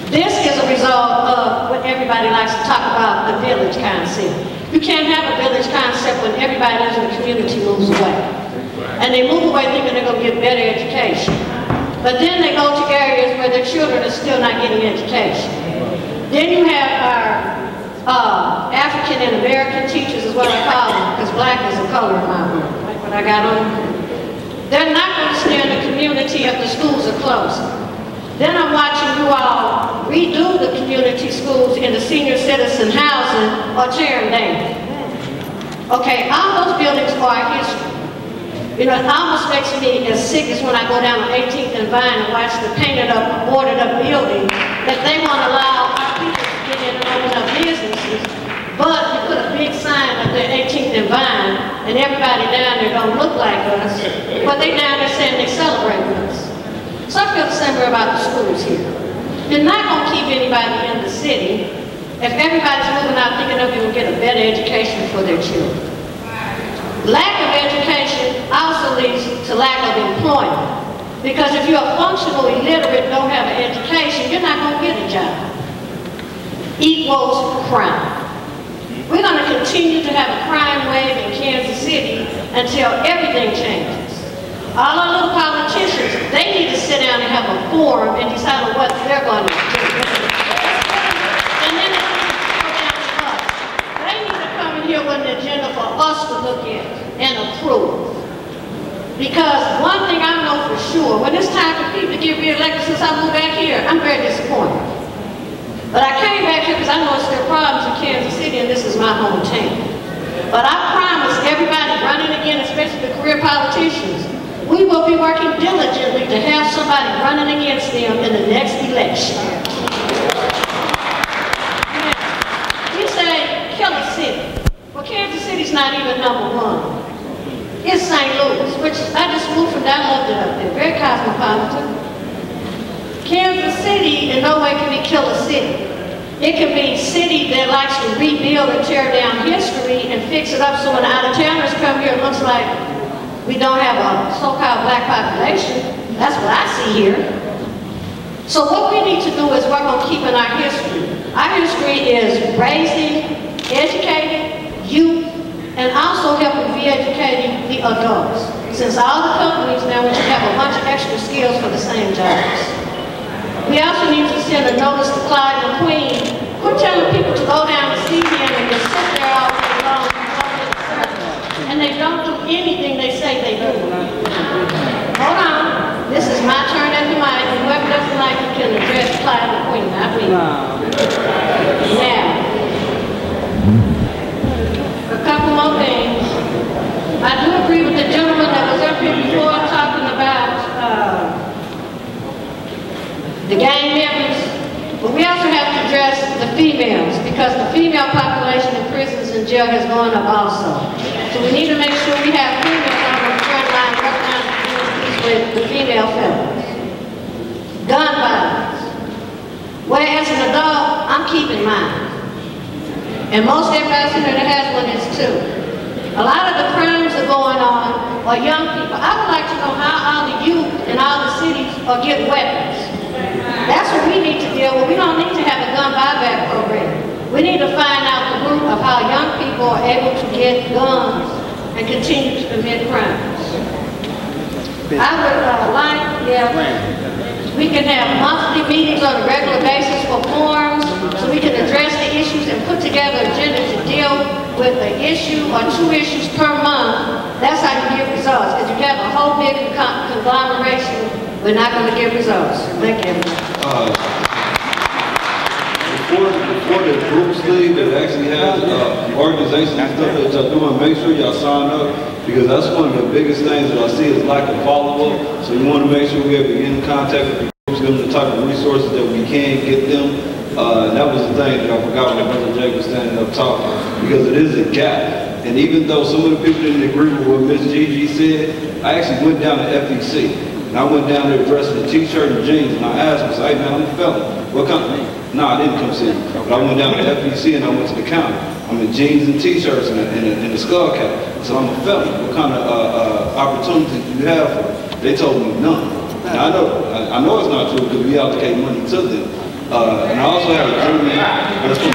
[SPEAKER 8] This is a result of what everybody likes to talk about, the village concept. You can't have a village concept when everybody lives in the community moves away. And they move away thinking they're going to get better education. But then they go to areas where their children are still not getting education. Then you have our African and American teachers is what I call them, because black is a color in my book, like what I got on. They're not going to stay in the community if the schools are closed. Then I'm watching you all redo the community schools in the senior citizen housing or tear them down. Okay, all those buildings are history. You know, it almost makes me as sick as when I go down on 18th and Vine and watch the painted up, boarded up building that they want to allow our people to get in and open up businesses. But you put a big sign up there, 18th and Vine, and everybody down there don't look like us, but they down there saying they celebrate us. So I feel the same way about the schools here. You're not going to keep anybody in the city if everybody's moving out thinking they're going to get a better education for their children. Lack of education also leads to lack of employment. Because if you're functional illiterate, don't have an education, you're not going to get a job. Equals crime. We're going to continue to have a crime wave in Kansas City until everything changes. All our little politicians, they need to sit down and have a forum and decide on what they're going to do. And then it's down to us. They need to come in here with an agenda for us to look at and approve. Because one thing I know for sure, when it's time for people to get re-elected since I moved back here, I'm very disappointed. But I came back here because I know it's their problems in Kansas City and this is my hometown. But I promise everybody running again, especially the career politicians, we will be working diligently to have somebody running against them in the next election. You say, kill a city. Well, Kansas City's not even #1. It's St. Louis, which I just moved from there, I loved it up there, very cosmopolitan. Kansas City in no way can be kill a city. It can be a city that likes to rebuild and tear down history and fix it up so when out-of-towners come here, it looks like we don't have a so-called black population. That's what I see here. So what we need to do is work on keeping our history. Our history is raising educated youth and also helping re-educating the adults. Since all the companies now want you to have a bunch of extra skills for the same jobs. We also need to send a notice to Clyde and Queen. Quit telling people to go down and see him and just sit there all day long and they don't do anything they say they do. Hold on. This is my turn at the mic. Whoever doesn't like it can address Clyde and Queen, not me. Now, a couple more things. I do agree with the gentleman that was up here before talking about the gang members, but we also have to address the females because the female population in prisons and jail has gone up also. So we need to make sure we have females on the front line working on with the female felons. Gun violence. Whereas an adult, I'm keeping mine. And most everybody in there that has one is too. A lot of the crimes that are going on are young people. I would like to know how all the youth in all the cities are getting weapons. That's what we need to deal with. We don't need to have a gun buyback program. We need to find out the root of how young people are able to get guns and continue to commit crimes. I would we can have monthly meetings on a regular basis for forums so we can address the issues and put together an agenda to deal with an issue or 2 issues per month. That's how you get results. Because you have a whole big conglomeration, we're not going to get results. Thank you.
[SPEAKER 2] Before the groups league that actually has organizations and stuff that y'all doing, make sure y'all sign up because that's one of the biggest things that I see is lack of follow-up. So you want to make sure we have to get in contact with the groups, give them the type of resources that we can get them. And that was the thing that I forgot when Brother Jake was standing up talking because it is a gap. And even though some of the people didn't agree with what Ms. Gigi said, I actually went down to FEC. And I went down there dressed in a t-shirt and jeans, and I asked him, I said, hey man, I'm a felon. What company? No, I didn't come see you. But I went down to FEC and I went to the county. I'm in jeans and t-shirts and a skull cap. So I'm a felon. What kind of opportunities do you have for me? They told me none. Now, I know it's not true because we allocate money to them. And I also have a gentleman that's from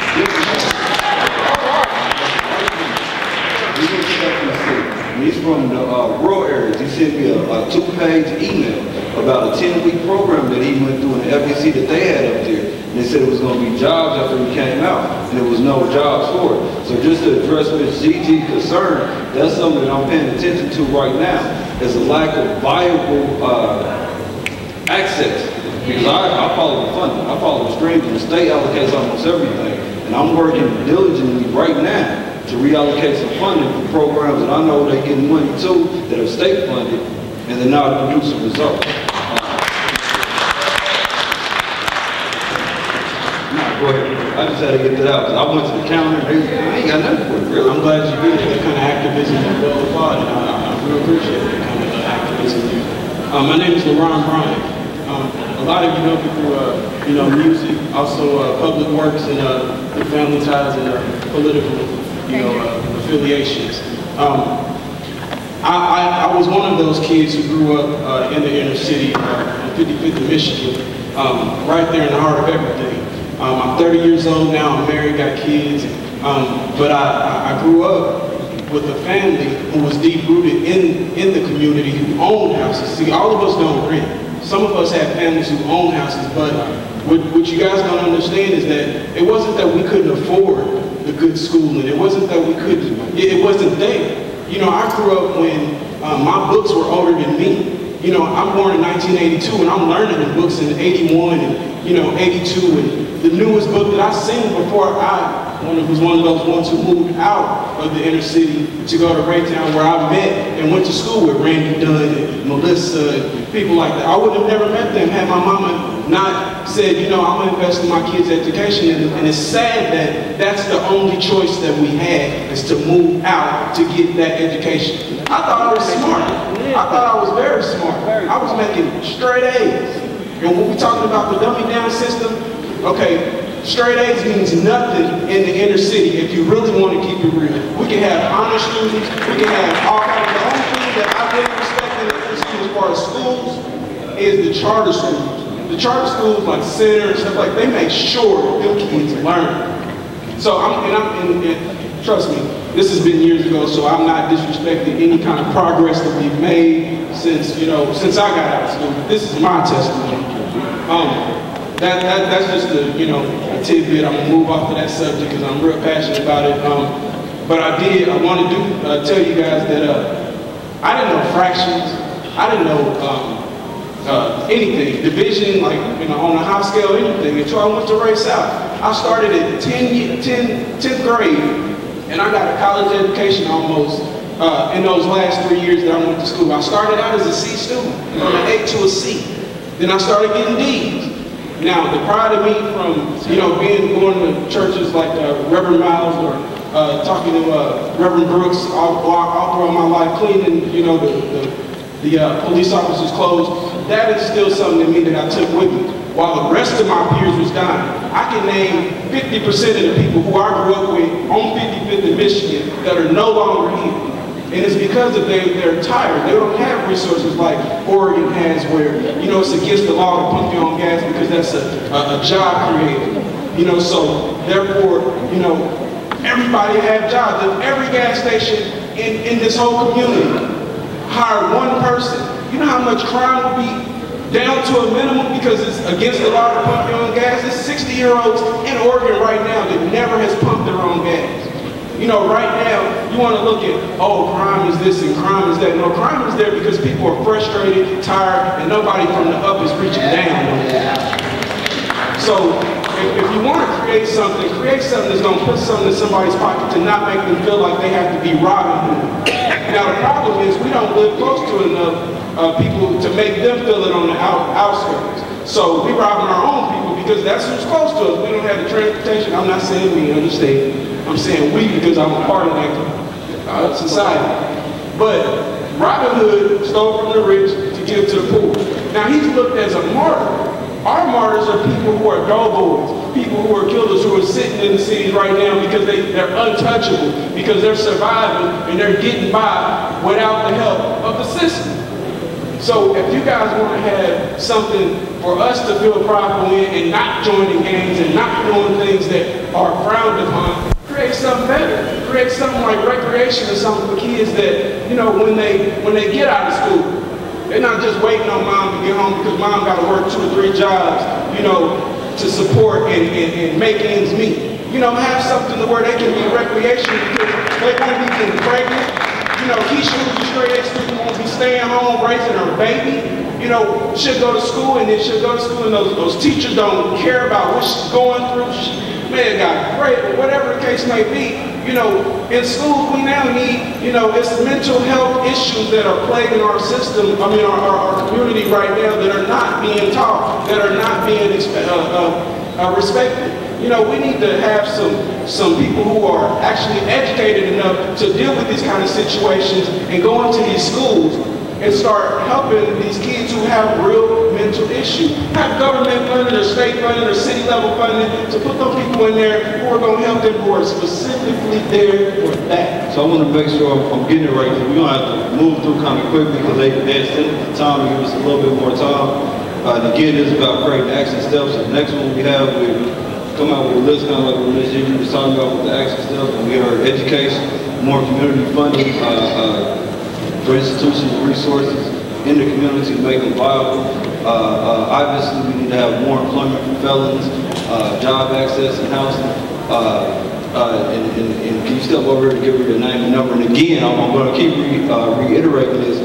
[SPEAKER 2] he's from the rural areas. He sent me a 2-page email about a 10-week program that he went through in the FEC that they had up there. And they said it was going to be jobs after he came out, and there was no jobs for it. So just to address Ms. Gigi's concern, that's something that I'm paying attention to right now, is a lack of viable access. Because I follow the funding, I follow the streams, and the state allocates almost everything. And I'm working diligently right now to reallocate some funding for programs that I know they're getting money to, that are state funded, and they're not producing results. Go ahead. I just had to get that out because I went to the counter and I ain't got nothing for it, really.
[SPEAKER 10] I'm glad you did. That kind of activism is well applauded. I really appreciate that kind of activism. My name is LeBron Bryant. A lot of you know me through, music, also public works and the family ties and political, affiliations. I was one of those kids who grew up in the inner city, 55th in Michigan, right there in the heart of everything. I'm 30 years old now, I'm married, got kids, but I grew up with a family who was deep-rooted in the community, who owned houses. See, all of us don't rent. Some of us have families who own houses, but what you guys don't understand is that it wasn't that we couldn't afford the good schooling. It wasn't that we couldn't, it wasn't there. I grew up when my books were older than me. I'm born in 1982 and I'm learning the books in 81 and 82, and the newest book that I seen before I was one of those ones who moved out of the inner city to go to Raytown, where I met and went to school with Randy Dunn and Melissa and people like that. I would have never met them had my mama not said, I'm gonna invest in my kids' education, and it's sad that that's the only choice that we had, is to move out to get that education. I thought I was smart. I thought I was very smart. I was making straight A's. And when we're talking about the dummy down system, okay, straight A's means nothing in the inner city if you really want to keep it real. We can have honor students, we can have all kinds of, the only thing that I really respect in the inner city as far as schools is the charter schools. The charter schools like Center and stuff like, they make sure them kids learn. So and trust me, this has been years ago, so I'm not disrespecting any kind of progress that we've made since I got out of school. This is my testimony. That's just a tidbit. I'm gonna move off of that subject because I'm real passionate about it. But I want to tell you guys that I didn't know fractions. I didn't know anything, division, like on a high scale, anything, until I went to Ray South. I started at 10th grade. And I got a college education almost in those last 3 years that I went to school. I started out as a C student, from an A to a C. Then I started getting D's. Now, the pride of me from, going to churches like Reverend Miles or talking to Reverend Brooks all throughout my life, cleaning, the police officers' clothes, that is still something in me that I took with me. While the rest of my peers was dying, I can name 50% of the people who I grew up with on 55th in Michigan that are no longer here. And it's because they're tired. They don't have resources like Oregon has, where, it's against the law to pump your own gas because that's a job creator. So therefore, everybody have jobs. If every gas station in this whole community hired one person, you know how much crime would be down to a minimum because it's against the law to pump your own gas? There's 60-year-olds in Oregon right now that never has pumped their own gas. Right now, you want to look at, crime is this and crime is that. No, crime is there because people are frustrated, tired, and nobody from the up is reaching down. So, if you want to create something that's going to put something in somebody's pocket to not make them feel like they have to be robbing them. Now, the problem is we don't live close to enough people to make them feel it on the outskirts. So we robbing our own people because that's who's close to us. We don't have the transportation. I'm not saying we, I'm saying we because I'm a part of that society. But Robin Hood stole from the rich to give to the poor. Now he's looked as a martyr. Our martyrs are people who are doughboys, people who are killers, who are sitting in the cities right now because they're untouchable, because they're surviving and they're getting by without the help of the system. So if you guys want to have something for us to feel prideful in and not joining gangs and not doing things that are frowned upon, create something better. Create something like recreation or something for kids that, you know, when they get out of school, they're not just waiting on mom to get home because mom got to work 2 or 3 jobs, you know, to support and make ends meet. You know, have something to where they can be recreational because they won't be getting pregnant. You know, Keisha, who's a straight A student, won't be staying home raising her baby. You know, she'll go to school and then she'll go to school and those teachers don't care about what she's going through. Man, got great, but whatever the case may be, you know, in schools we now need, you know, it's mental health issues that are plaguing our system, our community right now that are not being taught, that are not being respected. You know, we need to have some people who are actually educated enough to deal with these kind of situations and go into these schools and start helping these kids who have real mental issues. Have government funding or state funding or city level funding to put those people in there who are going to help them, who are specifically there for that.
[SPEAKER 2] So I want to make sure I'm getting it right, because we're going to have to move through kind of quickly because they extended the time to give us a little bit more time. And again, this is about creating action steps. The next one we have, we come out with a list, kind of like what Ms. Jimmy was talking about with the action steps, and we heard education, more community funding, for institutions and resources in the community to make them viable. Obviously, we need to have more employment for felons, job access and housing. And can you step over here to give me the name and number? And again, I'm going to keep reiterating this.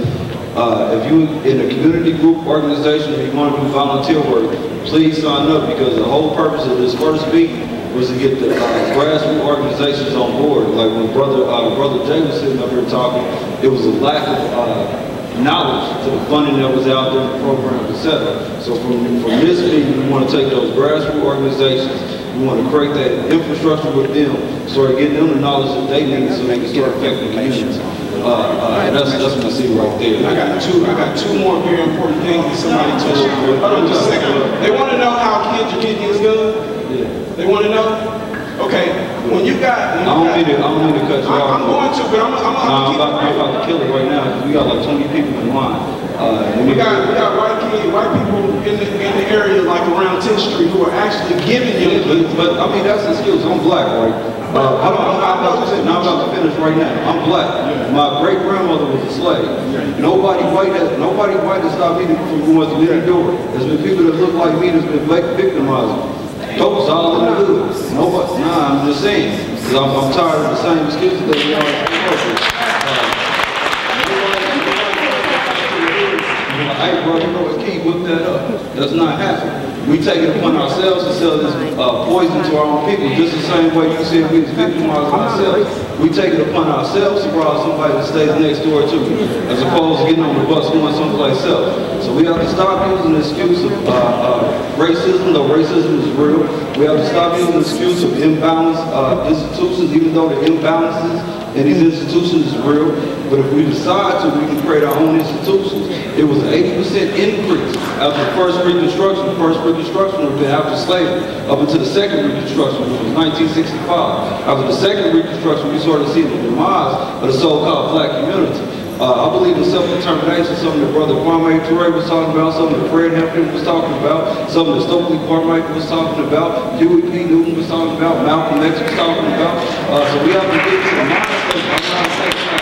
[SPEAKER 2] If you in a community group organization or you want to do volunteer work, please sign up, because the whole purpose of this first meeting was to get the grassroots organizations on board. Like when Brother Jay was sitting up here talking, it was a lack of knowledge to the funding that was out there, the program, etc. So from this meeting, we want to take those grassroots organizations, we want to create that infrastructure with them, start getting them the knowledge that they need so they can start affecting communities. That's what I see right there.
[SPEAKER 10] I got two more very important things that somebody touched on. Hold on just a second. They want to know how kids are getting these guns? Yeah. They want to know? Okay, when you got... I don't mean to cut you off. I'm going to, but I'm about
[SPEAKER 2] to kill it right now, because we got like 20 people in line.
[SPEAKER 10] We got white people in the area, like around 10th Street, who are actually giving you...
[SPEAKER 2] But I mean, that's an excuse. I'm black, right? I'm about to finish right now. I'm black. My great-grandmother was a slave. Nobody white has stopped me from going through any door. There's been people that look like me that's been victimized. Dope's all in the hood. Nobody, nah, I'm just saying. Because I'm tired of the same excuses that we always come up with. Hey, bro, you know what, Key, whip that up. That's not happening. We take it upon ourselves to sell this poison to our own people, just the same way you said we was victimizing ourselves. We take it upon ourselves to rob somebody that stays next door to me, as opposed to getting on the bus going someplace else. So we have to stop using the excuse of racism, though racism is real. We have to stop using the excuse of imbalanced institutions, even though the imbalances in these institutions is real. But if we decide to, we can create our own institutions. It was an 80% increase after the first Reconstruction. The first Reconstruction would have been after slavery, up until the second Reconstruction, which was 1965. After the second Reconstruction, we started seeing the demise of the so-called black community. I believe in self-determination, something that Brother Kwame Ture was talking about, something that Fred Hampton was talking about, something that Stokely Carmichael was talking about, Huey P. Newton was talking about, Malcolm X was talking about. So we have to get to the mindset of our system.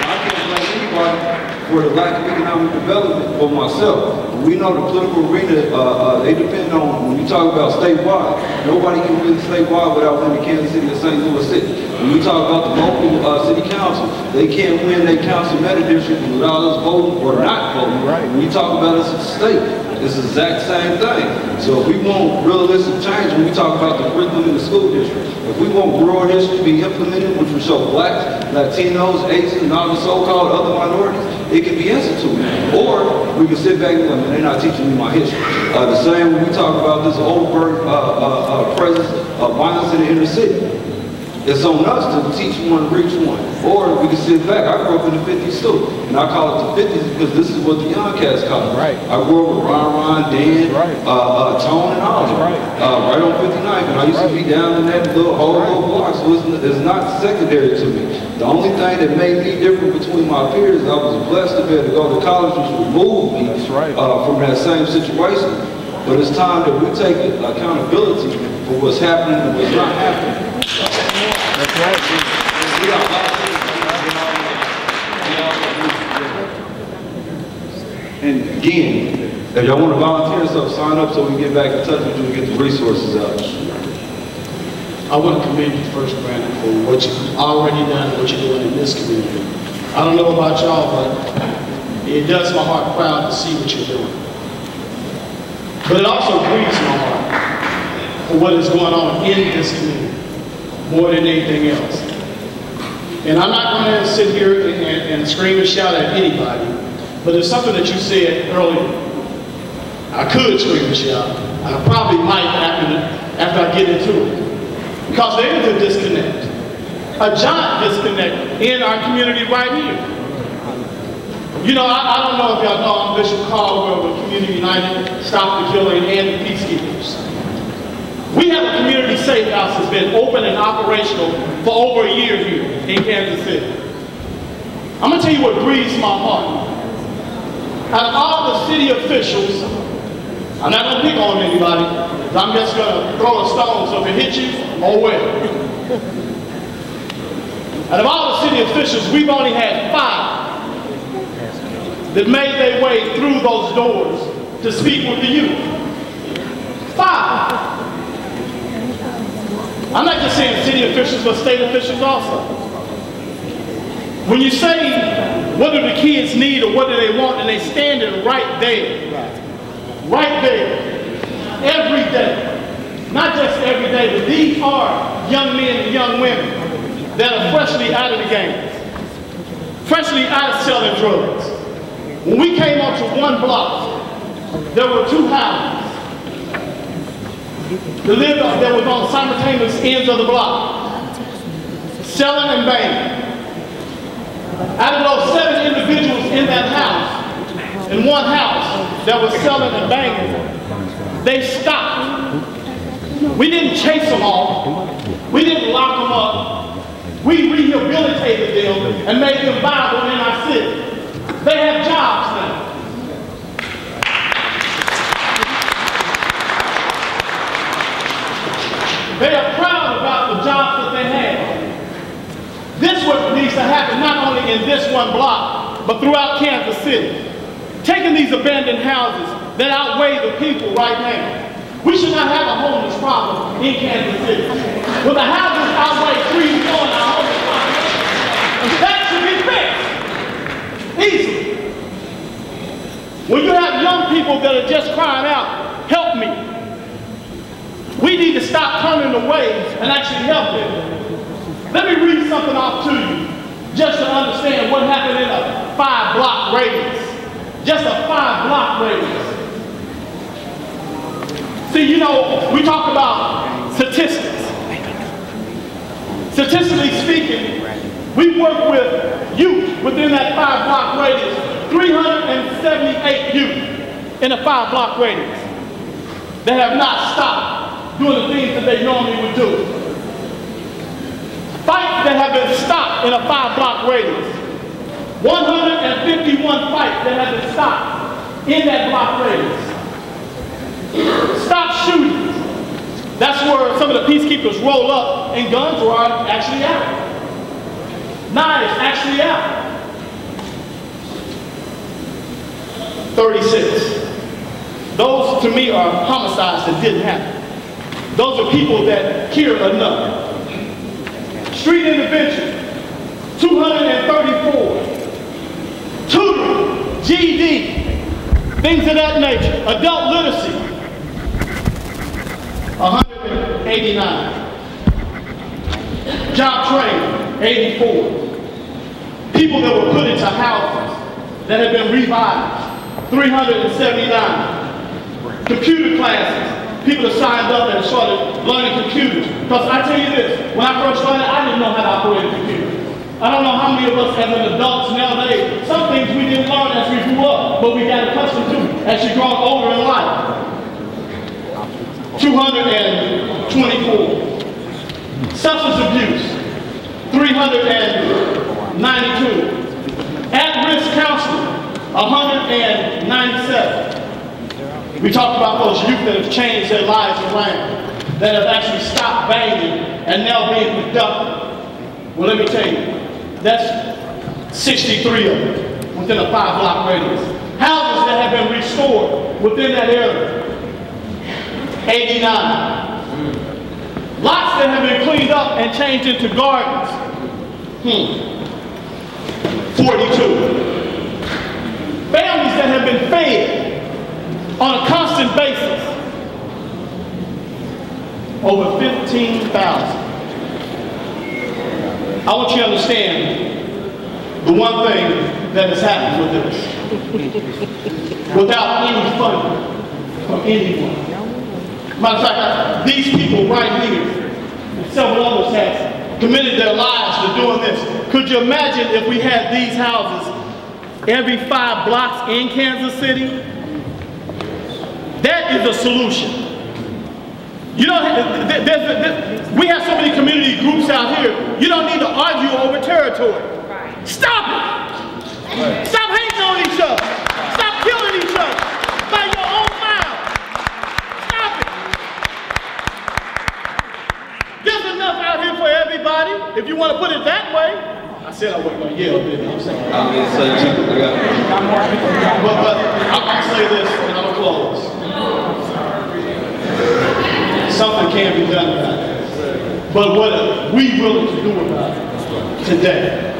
[SPEAKER 2] I can't blame anybody for the lack of economic development for myself. We know the political arena, they depend on, when you talk about statewide, nobody can win statewide without winning Kansas City or St. Louis City. When you talk about the local city council, they can't win their council meta district without us voting or not voting. Right. When you talk about us as a state, it's the exact same thing. So if we want realistic change, when we talk about the curriculum in the school district, if we want rural history to be implemented, which will show blacks, Latinos, Asians, and all the so-called other minorities, it can be instituted. Or we can sit back and go, they're not teaching me my history. The same when we talk about this overt presence of violence in the inner city. It's on us to teach one, reach one. Or we can sit back. I grew up in the 50s too. And I call it the 50s because this is what the young cats call it. Right. I grew up with Ron, Dan, Tone, and all of them. Right on 59th. And I used to be down in that little block, so it's not secondary to me. The only thing that made me different between my peers is I was blessed to be able to go to college, which removed me from that same situation. But it's time that we take accountability for what's happening and what's not happening. That's right. And again, if y'all want to volunteer and stuff, sign up so we can get back in touch with you and get the resources out.
[SPEAKER 11] I want to commend you first, Brandon, for what you've already done and what you're doing in this community. I don't know about y'all, but it does my heart proud to see what you're doing. But it also grieves my heart for what is going on in this community, more than anything else. And I'm not going to sit here and scream and shout at anybody, but there's something that you said earlier. I could scream and shout. I probably might after I get into it. Because there is a disconnect. A giant disconnect in our community right here. You know, I don't know if y'all know, I'm Bishop Caldwell with Community United, Stop the Killing, and the Peacekeepers. We have a community safe house that's been open and operational for over a year here in Kansas City. I'm going to tell you what grieves my heart. Out of all the city officials, I'm not going to pick on anybody, I'm just going to throw a stone, so if it hits you, oh well. Out of all the city officials, we've only had 5 that made their way through those doors to speak with the youth. 5. I'm not just saying city officials, but state officials also. When you say, what do the kids need or what do they want, and they standing right there, every day. Not just every day, but these are young men and young women that are freshly out of the game, freshly out of selling drugs. When we came onto one block, there were 2 houses that was on simultaneous ends of the block, selling and banging. Out of those 7 individuals in that house, in one house that was selling and banging, they stopped. We didn't chase them off. We didn't lock them up. We rehabilitated them and made them viable in our city. They have jobs now. They are proud about the jobs that they have. This is what needs to happen, not only in this one block, but throughout Kansas City. Taking these abandoned houses that outweigh the people right now. We should not have a homeless problem in Kansas City. When the houses outweigh 3 and 4 in our homeless population, that should be fixed. Easily. When you have young people that are just crying out, help me. We need to stop turning away and actually help them. Let me read something off to you, just to understand what happened in a 5-block radius. Just a 5-block radius. See, you know, we talk about statistics. Statistically speaking, we work with youth within that 5-block radius, 378 youth in a 5-block radius that have not stopped doing the things that they normally would do. Fights that have been stopped in a 5-block radius. 151 fights that have been stopped in that block radius. Stop shooting. That's where some of the peacekeepers roll up and guns are actually out. Knives actually out. 36. Those to me are homicides that didn't happen. Those are people that killed another. Street intervention, 234. Tutoring, GED, things of that nature. Adult literacy, 189. Job training, 84. People that were put into houses that have been revived, 379. Computer classes, people that signed up and started learning computers. Because I tell you this, when I first started, I didn't know how to operate a computer. I don't know how many of us as adults nowadays, some things we didn't learn as we grew up, but we got accustomed to as you grow older in life. 224. Substance abuse, 392. At-risk counseling, 197. We talked about those youth that have changed their lives around, that have actually stopped banging and now being productive. Well, let me tell you, that's 63 of them within a 5-block radius. Houses that have been restored within that area, 89. Lots that have been cleaned up and changed into gardens, 42. Families that have been fed on a constant basis, over 15,000. I want you to understand the one thing that has happened with this. Without any funding from anyone. Matter of fact, these people right here, and several others have committed their lives to doing this. Could you imagine if we had these houses every 5 blocks in Kansas City? That is a solution. You don't have, we have so many community groups out here, you don't need to argue over territory. Stop it! Stop hating on each other. Stop killing each other by your own mouth. Stop it. There's enough out here for everybody, if you want to put it that way. I said I wasn't going to yell, didn't I? I'm saying. But I'll say this and I'm going to close. Something can be done about it. But what are we willing to do about it today?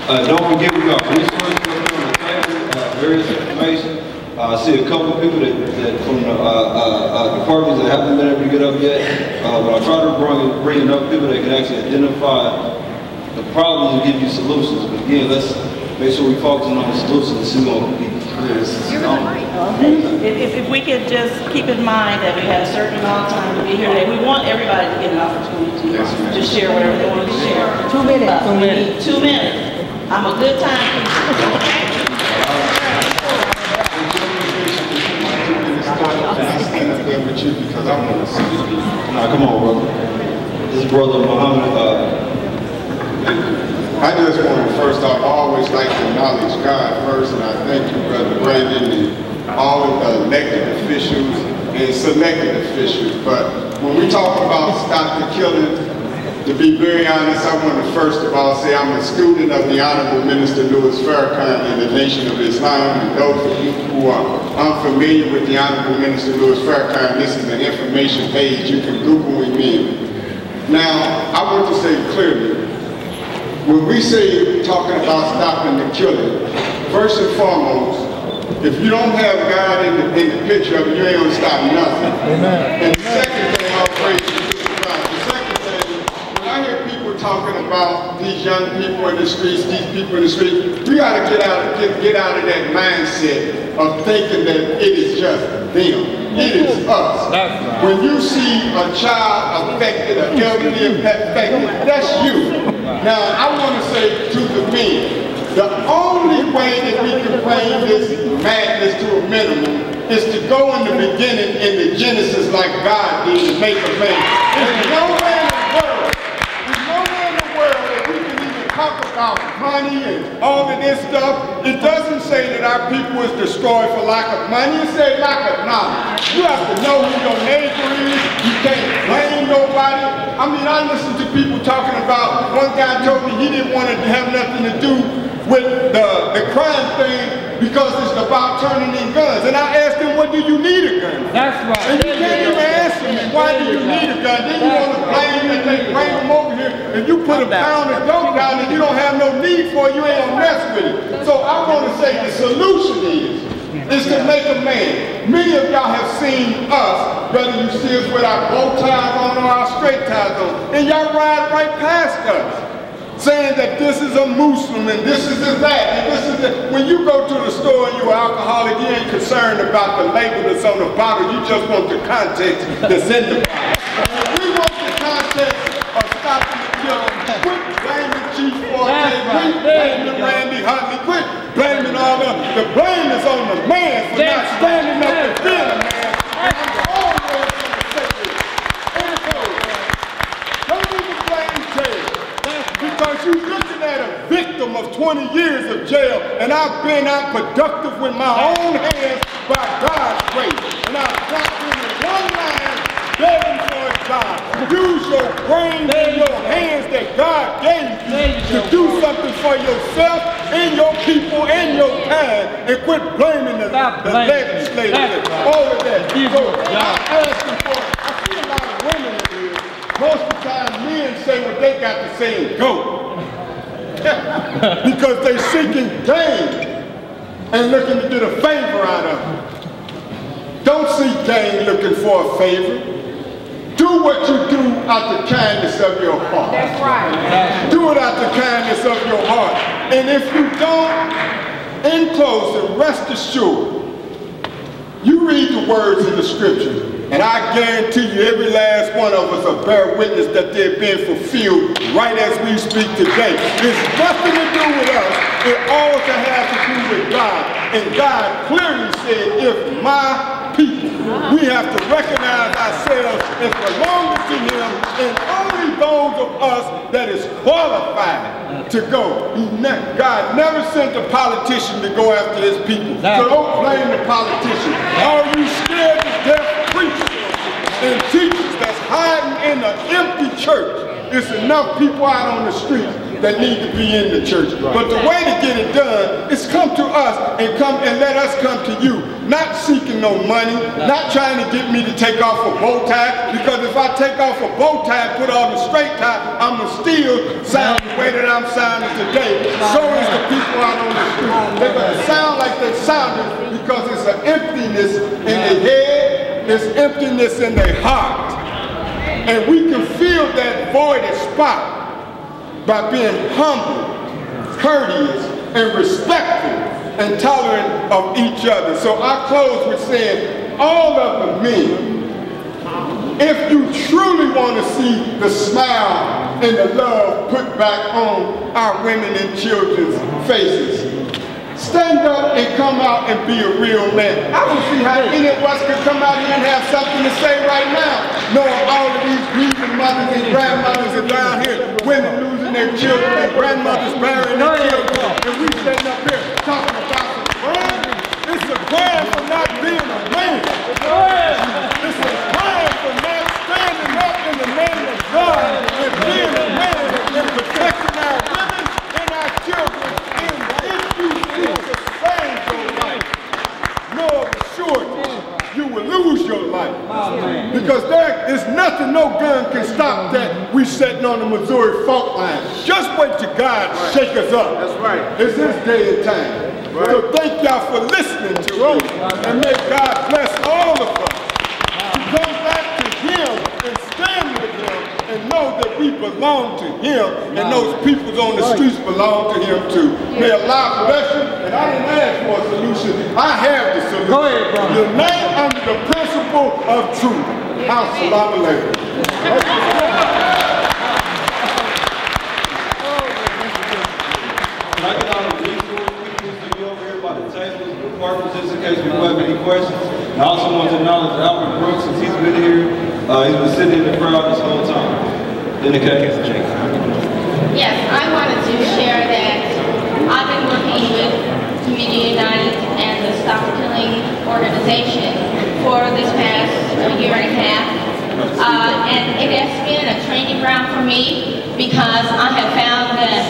[SPEAKER 2] Don't forget we got resources on the table, various information. I see a couple of people that from the departments that haven't been able to get up yet. But I try to bring enough people that can actually identify the problems and give you solutions. But again, let's make sure we focus on the solutions. This is going to be clear.
[SPEAKER 12] If we could just keep in mind that we had a certain amount of time to be here today, we want everybody to get an opportunity to share whatever they want to share. 2 minutes. 2 minutes. 2 minutes. I'm a good time.
[SPEAKER 2] Because I want to see you. Nah, come on, brother. This is Brother Muhammad.
[SPEAKER 13] I just want to first off, I always like to acknowledge God first, and I thank you, Brother Brandon, and all of the elected officials and selected officials. But when we talk about stop the killing, to be very honest, I want to first of all say I'm a student of the Honorable Minister Louis Farrakhan and the Nation of Islam. And those of you who are unfamiliar with the Honorable Minister Louis Farrakhan, this is an information page. You can Google him in. Now, I want to say clearly, when we say talking about stopping the killing, first and foremost, if you don't have God in the picture of it, you ain't gonna stop nothing. Amen. And the second thing, I'll praise you to the God. The second thing, when I hear people talking about these young people in the streets, these people in the streets, we gotta get out of that mindset of thinking that it is just them. It is us. When you see a child affected, an elderly affected, that's you. Now, I want to say to the men, the only way that we can bring this madness to a minimum is to go in the beginning in the Genesis like God did and make a man. There's nowhere in the world that we can even talk about money and all of this stuff. It doesn't say that our people is destroyed for lack of money. It says lack of knowledge. You have to know who your neighbor is. You can't blame nobody. I mean, I listen to people talking about, one guy told me he didn't want to have nothing to do with the crime thing because it's about turning in guns. And I asked him, what do you need a gun? That's right. And you can't even answer me, why do you need a gun? Then you want to blame that they bring them over here and you put a pound of dope down and you don't have no need for it, you ain't gonna mess with it. So I want to say the solution is to make a man. Many of y'all have seen us, whether you see us with our bow ties on or our straight ties on, and y'all ride right past us, saying that this is a Muslim and this is that and this is that when you go to the store and you're an alcoholic, you ain't concerned about the label that's on the bottle. You just want the context that's in the bottle. We want the context of stopping the killing. Quit blaming Chief Forte, quit blaming Randy Huntley, quit blaming all the blame is on the man for not standing up and being a man. And I'm always going to say this. Don't even blame jail. Because you're looking at a victim of 20 years of jail, and I've been out productive with my own hands by God's grace. And I've dropped in one line, begging for a job. Use your brain and your hands that God gave you to do something for yourself and your people and your time, and quit blaming the legislators and all of that. So I'm asking for, I see a lot of women in here. Most of the time men say what they got to say and go. Because they seeking gain and looking to get a favor out of it. Don't seek gain looking for a favor. Do what you do out the kindness of your heart.
[SPEAKER 19] That's right.
[SPEAKER 13] Do it out the kindness of your heart. And if you don't, in closing, rest assured, you read the words in the scriptures, and I guarantee you every last one of us will bear witness that they're being fulfilled right as we speak today. It's nothing to do with us. It all has to do with God. And God clearly said, if my people, we have to recognize ourselves as belonging to Him, and only those of us that is qualified to go. God never sent a politician to go after His people. So don't blame the politician. Are you scared to death preachers and teachers that's hiding in an empty church? It's enough people out on the street that need to be in the church. But the way to get it done is come to us and let us come to you. Not seeking no money, not trying to get me to take off a bow tie, because if I take off a bow tie and put on a straight tie, I'm going to still sound the way that I'm sounding today. So is the people out on the street. They're going to sound like they sounded because it's an emptiness in their head, it's emptiness in their heart. And we can fill that voided spot by being humble, courteous, and respectful and tolerant of each other. So I close with saying, all of the men, if you truly want to see the smile and the love put back on our women and children's faces, stand up and come out and be a real man. I don't see how any of us could come out here and have something to say right now, knowing all of these grieving mothers and grandmothers around here, women losing their children, and grandmothers burying their children, and we sitting up here talking about some crime. It's a crime for not being a man. It's a crime for not standing up in the name of God and being a man and protecting our women and our children. And if you feel to save your life, know of a surety, you will lose your life. Because there is nothing, no gun can stop that we sitting on the Missouri fault line. Just wait till God shake us up. That's right. It's His day and time. Right. So thank y'all for listening to me. And may God bless all of us to come back to Him and stand with Him and know that we belong to Him, and those people on the streets belong to Him too. May Allah bless you. And I didn't ask for a solution. I have the solution. Go ahead, brother. Unite under the principle of truth. Assalamu alaikum.
[SPEAKER 2] Just in case people have any questions. And I also want to acknowledge Albert Brooks, since he's been here. He's been sitting in the crowd this whole time.
[SPEAKER 15] Yes, I wanted to share that I've been working with Community United and the Stop the Killing organization for this past year and a half. And it has been a training ground for me, because I have found that,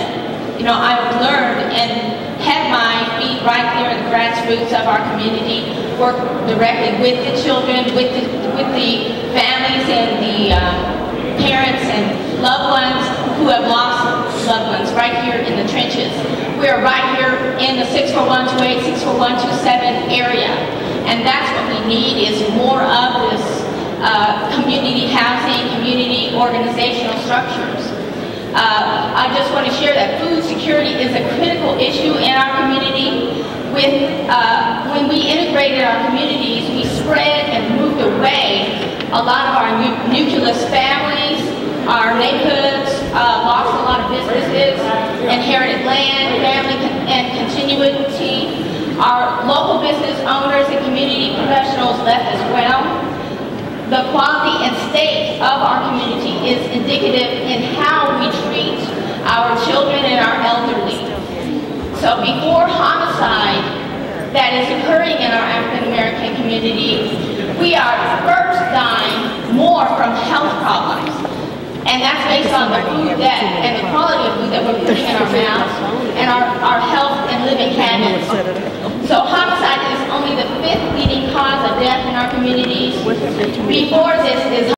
[SPEAKER 15] you know, I've learned and had my feet right there in the grassroots of our community, work directly with the children, with the families and the parents and loved ones who have lost loved ones right here in the trenches. We are right here in the 64128, 64127 area. And that's what we need, is more of this community housing, community organizational structures. I just want to share that food security is a critical issue in our community. when we integrated our communities, we spread and moved away a lot of our nucleus families, our neighborhoods, lost a lot of businesses, inherited land, family and continuity. Our local business owners and community professionals left as well. The quality and state of our community is indicative in how we treat our children and our elderly. So before homicide that is occurring in our African American community, we are first dying more from health problems. And that's based on the food and the quality of food that we're putting in our mouths and our health and living habits. So homicide is only the 5th leading cause of death in our communities. Before this is